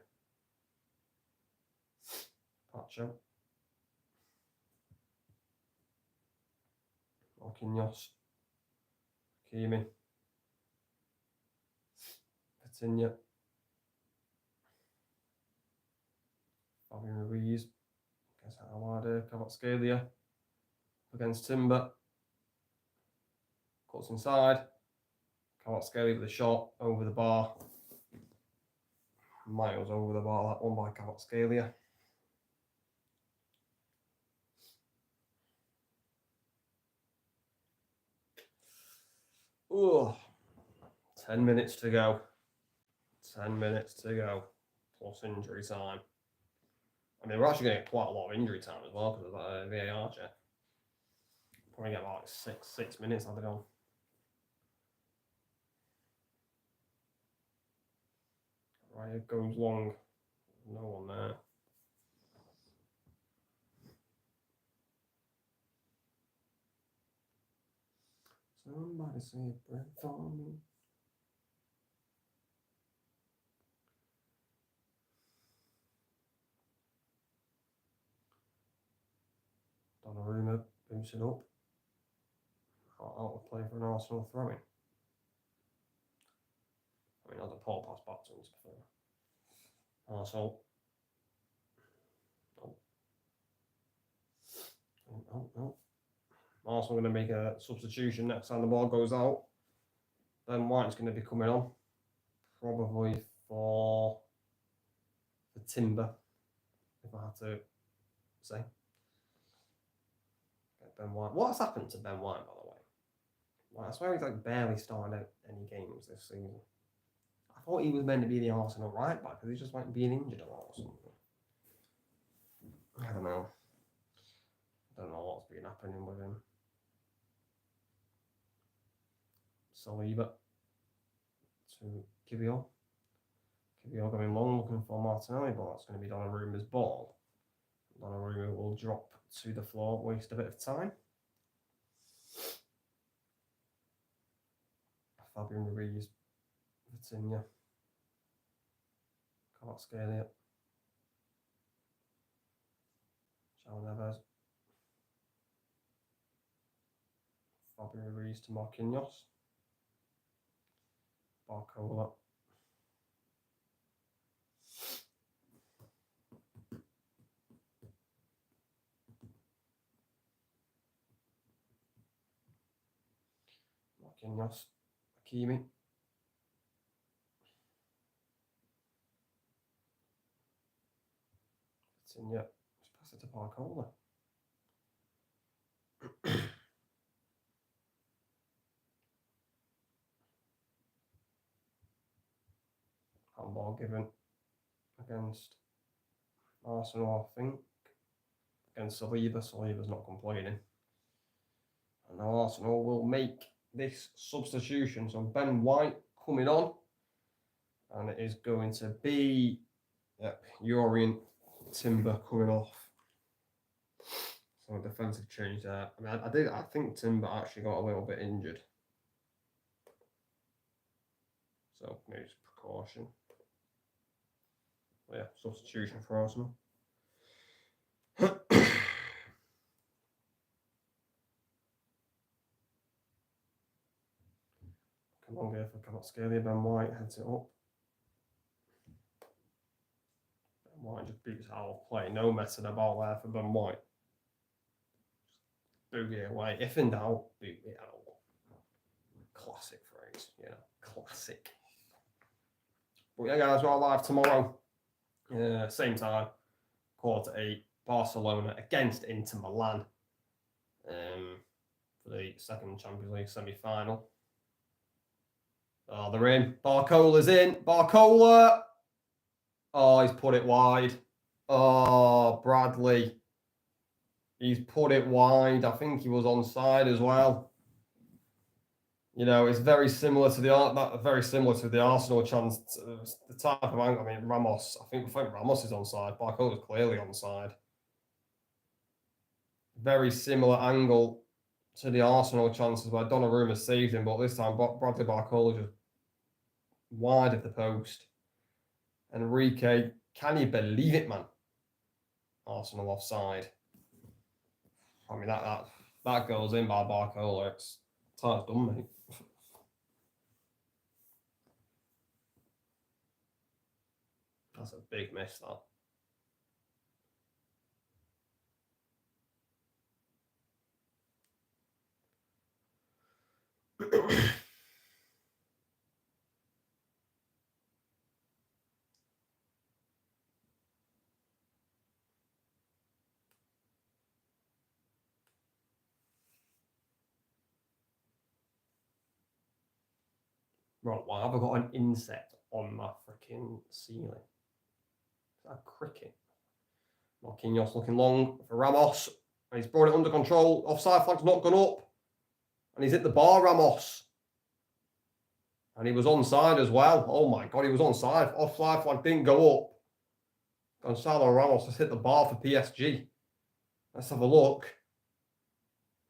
Pacho. Marquinhos. Hakimi. Vitinha. Fabian Ruiz. Against Alada. Kvaratskhelia. Against Timber. Cuts inside. Kvaratskhelia with a shot over the bar. Miles over the bar, that one by Kvaratskhelia. Oh, 10 minutes to go. 10 minutes to go. Plus injury time. I mean, we're actually going to get quite a lot of injury time as well because of that VAR check. Probably get about 6 minutes, I don't know. Right, it goes long. No one there. Somebody say a prayer for me. Donnarumma boots it up. Out of play for an Arsenal throw-in. I mean, that's a poor pass back to him, to be fair. Arsenal. No. Arsenal going to make a substitution next time the ball goes out. Ben White's going to be coming on. Probably for the Timber, if I had to say. Ben White. What has happened to Ben White, by the way? Like, I swear he's like barely started out any games this season. I thought he was meant to be the Arsenal right back because he's just like being injured a lot or something. I don't know. I don't know what's been happening with him. Saliba to Kibiol. Kibiol going long, looking for Martinelli, but that's going to be Donnarumma's ball. Donnarumma will drop to the floor, waste a bit of time. Fabian Ruiz, Vitinha, Kvaratskhelia, João Neves, Fabian Ruiz to Marquinhos, Barcola, Marquinhos, Hakimi, Vitinha, just pass it to Barcola. Handball given against Arsenal, I think. Against Saliba. Saliba's not complaining. And now Arsenal will make this substitution. So Ben White coming on. And it is going to be Urian Timber coming off. So a defensive change there. I mean, I think Timber actually got a little bit injured. So maybe it's precaution. But yeah, substitution for Arsenal. Come on, go for Kvaratskhelia. Ben White heads it up. Ben White just beats out of play. No messing about there for Ben White. Boot it away. If in doubt, boot it out. Classic phrase, classic. But yeah, guys, we're live tomorrow. Same time, 8:15. Barcelona against Inter Milan for the second Champions League semi-final. Oh, they're in. Barcola's in. Barcola. Oh, he's put it wide. Oh, Bradley. He's put it wide. I think he was onside as well. It's very similar to the Arsenal chance. The type of angle. I mean, Ramos. I think Ramos is onside. Barcola's clearly onside. Very similar angle to the Arsenal chances where Donnarumma saved him, but this time Bradley Barcola just wide of the post. Enrique, can you believe it, man? Arsenal offside. I mean, that goes in by Barcola. It's done, mate. That's a big miss, that. Right, why have I got an insect on my freaking ceiling? Is that a cricket? Marquinhos looking long for Ramos. And he's brought it under control. Offside flag's not gone up. And he's hit the bar, Ramos. And he was onside as well. Oh my God, he was onside. Offside flag didn't go up. Gonzalo Ramos has hit the bar for PSG. Let's have a look.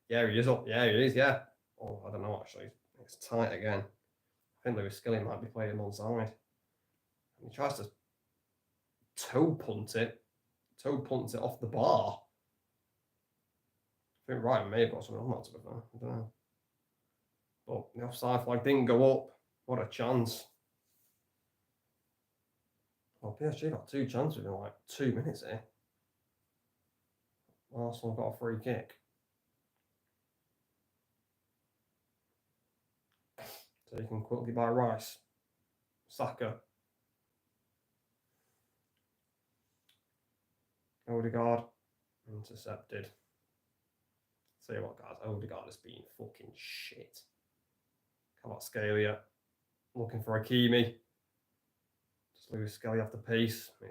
Yeah, he is up. Yeah, he is, yeah. Oh, I don't know, actually. It's tight again. I think Lewis Skilling might be playing him onside. And he tries to toe punt it off the bar. I think Ryan may have got something on that, to be fair. I don't know. But the offside flag didn't go up. What a chance. Well, PSG got 2 chances within like 2 minutes here. Arsenal got a free kick. Taken quickly by Rice. Saka. Odegaard. Intercepted. Tell you what, guys, Odegaard has been fucking shit. Kvaratskhelia looking for Hakimi. Just Lewis Skelly off the pace. He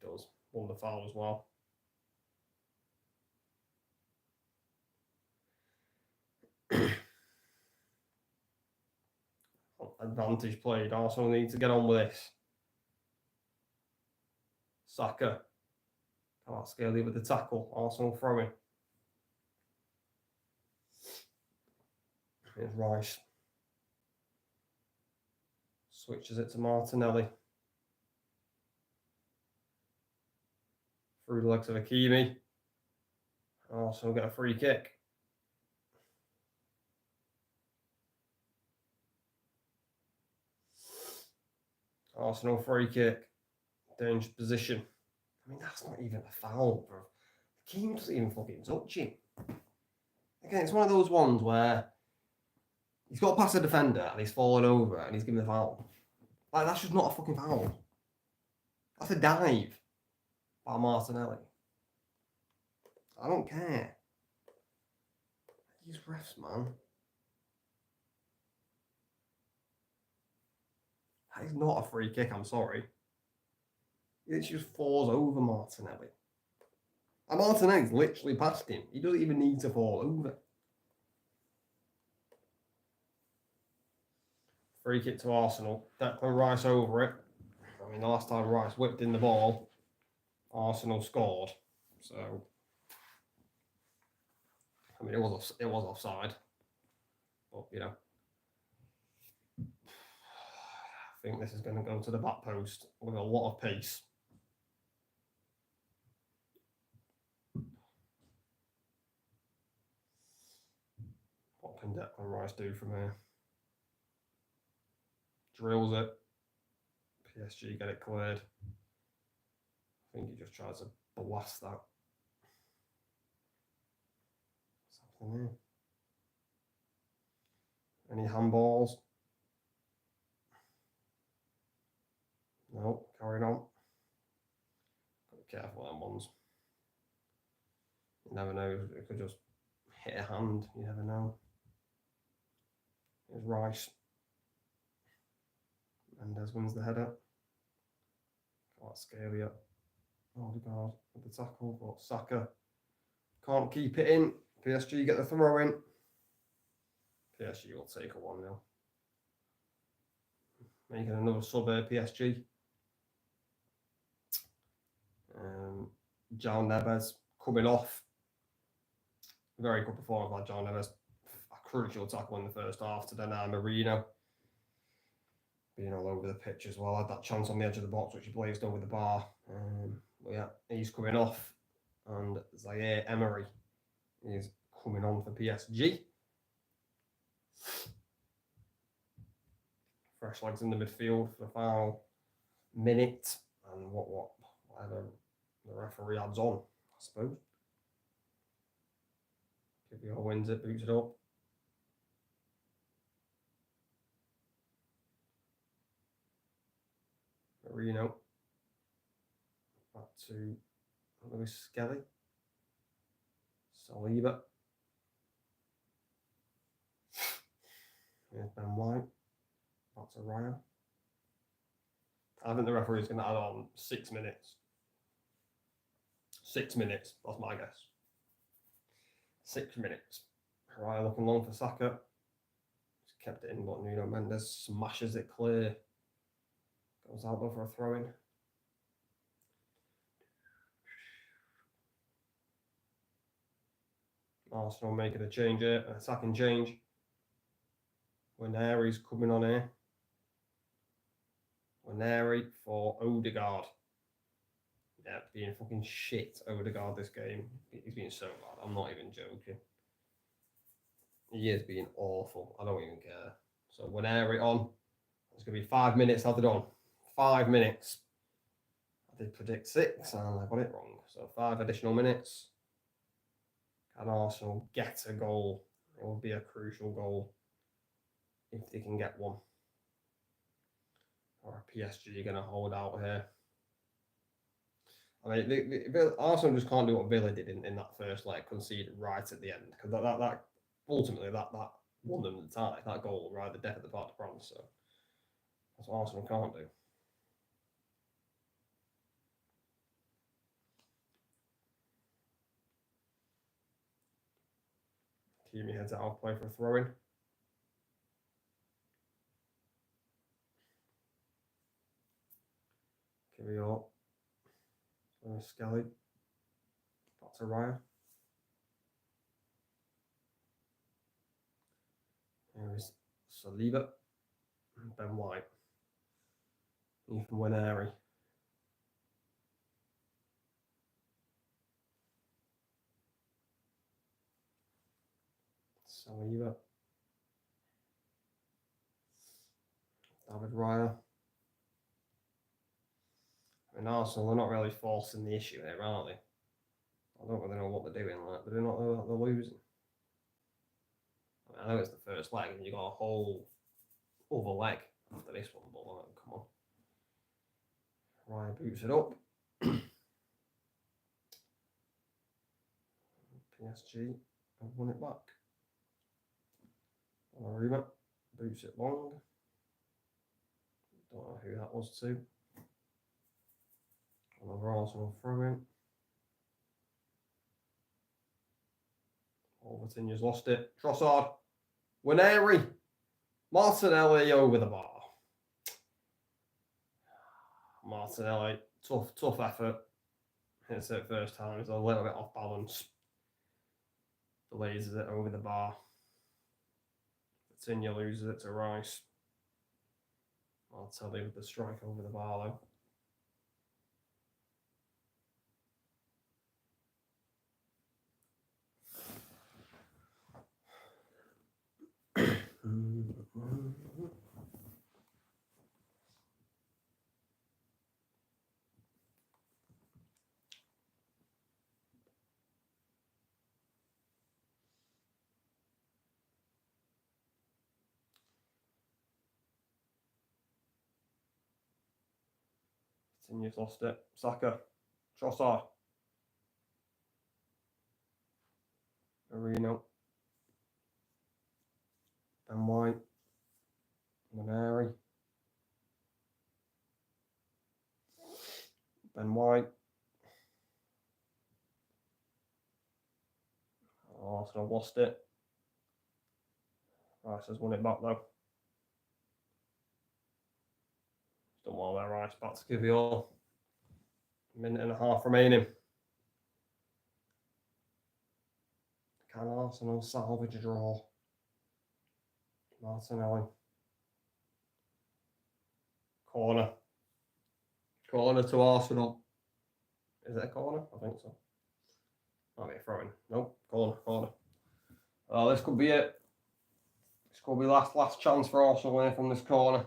does. Won the foul as well. Advantage played. Arsenal need to get on with this. Saka. Kvaratskhelia with the tackle. Arsenal throwing. Here's Rice. Switches it to Martinelli. Through the legs of Hakimi. Arsenal get a free kick. Arsenal free kick. Dangerous position. I mean, that's not even a foul, bro. Hakimi doesn't even fucking touch him. Again, it's one of those ones where he's got past the defender and he's fallen over and he's given the foul. Like, that's just not a fucking foul. That's a dive by Martinelli. I don't care. These refs, man. That is not a free kick, I'm sorry. It just falls over Martinelli. And Martinelli's literally past him. He doesn't even need to fall over. Free kick to Arsenal. Declan Rice over it. I mean, the last time Rice whipped in the ball, Arsenal scored. So, I mean, it was offside. But, you know, I think this is going to go to the back post with a lot of pace. What can Declan Rice do from here? Drills it. PSG get it cleared. I think he just tries to blast that. What's happening here? Any handballs? No, carrying on. Gotta be careful with them ones. You never know, it could just hit a hand, you never know. Here's Rice. Mendes wins the header. Can't scale yet. Odegaard with the tackle, but Saka can't keep it in. PSG get the throw in. PSG will take a 1-0. Making another sub here, PSG. João Neves coming off. Very good performance by João Neves. A crucial tackle in the first half to deny Marino. Being all over the pitch as well. Had that chance on the edge of the box which he blazed over the bar. But yeah, he's coming off. And Zaire Emery is coming on for PSG. Fresh legs in the midfield for the final minute. And whatever the referee adds on, I suppose. Kivio wins it, boots it up. Marino. Back to Lewis Skelly. Saliba. Here's Ben White. Back to Ryan. I think the referee is going to add on 6 minutes. 6 minutes, that's my guess. 6 minutes. Ryan looking long for Saka. Just kept it in, but Nuno Mendes smashes it clear. Goes out over a throw in. Arsenal making a change here, an attacking change. Waneri's coming on here. Waneri for Odegaard. Yeah, being fucking shit, Odegaard, this game. He's being so bad. I'm not even joking. He is being awful. I don't even care. So Waneri on. It's going to be 5 minutes added on. 5 minutes. I did predict 6 and I got it wrong. So 5 additional minutes. Can Arsenal get a goal? It will be a crucial goal if they can get one. Or a PSG going to hold out here. I mean, Arsenal just can't do what Villa did in that first leg, concede right at the end. Because that ultimately that won them the tie. That goal right at the death of the Parc des Princes. So that's what Arsenal can't do. Kimi heads out of play for a throw-in. Kivio. Skelly. Back to Ryan. Here is Saliba. Ben White. Ethan Winary. Saliba. David Raya. I mean, Arsenal, they're not really forcing the issue here, are they? I don't really know what they're doing. Like, do they not know that they're losing? I know it's the first leg, and you got a whole other leg after this one, but like, come on. Ryan boots it up. PSG have won it back. Donnarumma boots it long. Don't know who that was to. Another Arsenal throw in. Overton's lost it. Trossard. Winary. Martinelli over the bar. Martinelli, tough effort. Hits it first time. He's a little bit off balance. Delays it over the bar. Coutinho loses it to Rice. Martinelli with the strike over the bar though. Coutinho's lost it. Saka. Trossard. Marino. Ben White. Winary. Ben White. Arsenal lost it. Rice has won it back though. Done well there, Rice. Back to give you all. A minute and a half remaining. Can Arsenal salvage a draw? Martinelli. Corner. Corner to Arsenal. Is it a corner? I think so. Might be a throw-in. Nope. Corner. Oh, this could be it. This could be last chance for Arsenal here from this corner.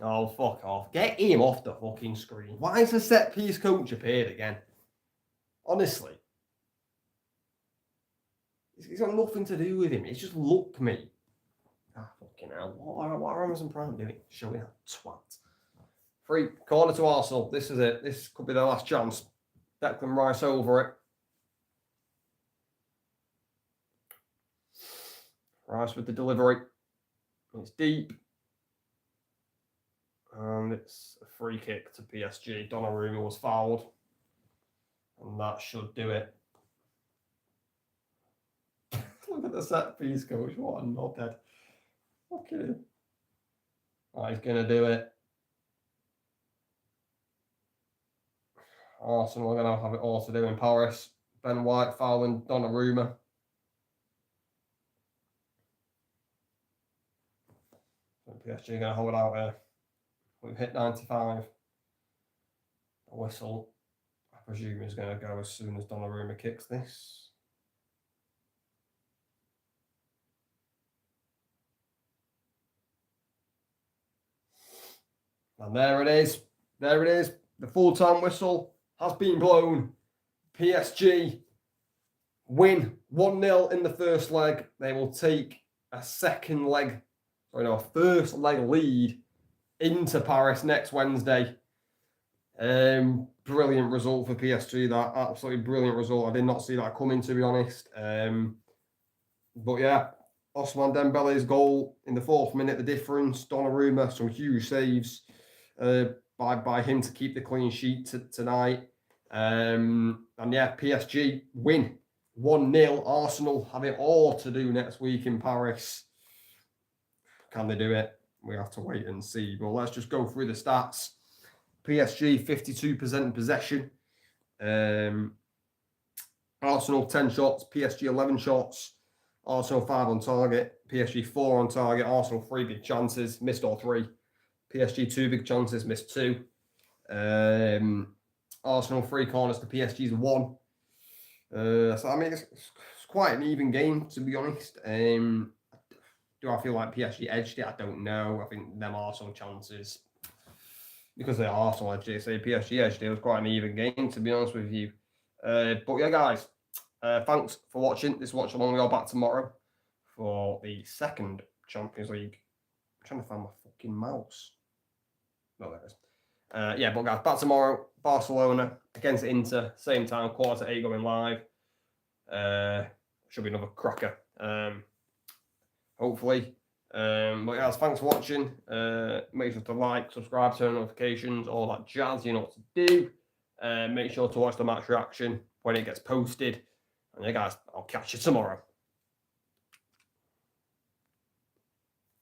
Oh, fuck off. Get him off the fucking screen. Why is the set piece coach appeared again? Honestly. He's got nothing to do with him. It's just look me. Ah, fucking hell. What are Amazon Prime doing? Showing a twat. Free corner to Arsenal. This is it. This could be their last chance. Declan Rice over it. Rice with the delivery. It's deep. And it's a free kick to PSG. Donnarumma was fouled. And that should do it. Look at the set piece, coach. What a knobhead. Look at him. Right, he's going to do it. Arsenal are going to have it all to do in Paris. Ben White fouling Donnarumma. PSG are going to hold out here. We've hit 95. The whistle, I presume, is going to go as soon as Donnarumma kicks this. And there it is. There it is. The full-time whistle has been blown. PSG win 1-0 in the first leg. They will take a first leg lead into Paris next Wednesday. Brilliant result for PSG. That absolutely brilliant result. I did not see that coming, to be honest. But yeah, Ousmane Dembele's goal in the 4th minute, the difference. Donnarumma, some huge saves by him to keep the clean sheet tonight. And yeah, PSG win 1-0. Arsenal have it all to do next week in Paris. Can they do it? We have to wait and see. But let's just go through the stats. PSG 52% possession. Arsenal 10 shots. PSG 11 shots. Arsenal 5 on target. PSG 4 on target. Arsenal 3 big chances. Missed all 3. PSG 2 big chances, missed 2. Arsenal 3 corners to PSG's 1. So I mean, it's quite an even game, to be honest. Do I feel like PSG edged it? I don't know. I think them Arsenal chances, because they are Arsenal edged it, say PSG edged it. It was quite an even game, to be honest with you. But yeah, guys, thanks for watching this watch along. We are back tomorrow for the second Champions League. I'm trying to find my fucking mouse. No, there it is. Yeah, but guys, back tomorrow. Barcelona against Inter, same time, 8:15 going live. Should be another cracker. Hopefully. But guys, thanks for watching. Make sure to like, subscribe, turn notifications, all that jazz. You know what to do. Make sure to watch the match reaction when it gets posted. And yeah, guys, I'll catch you tomorrow.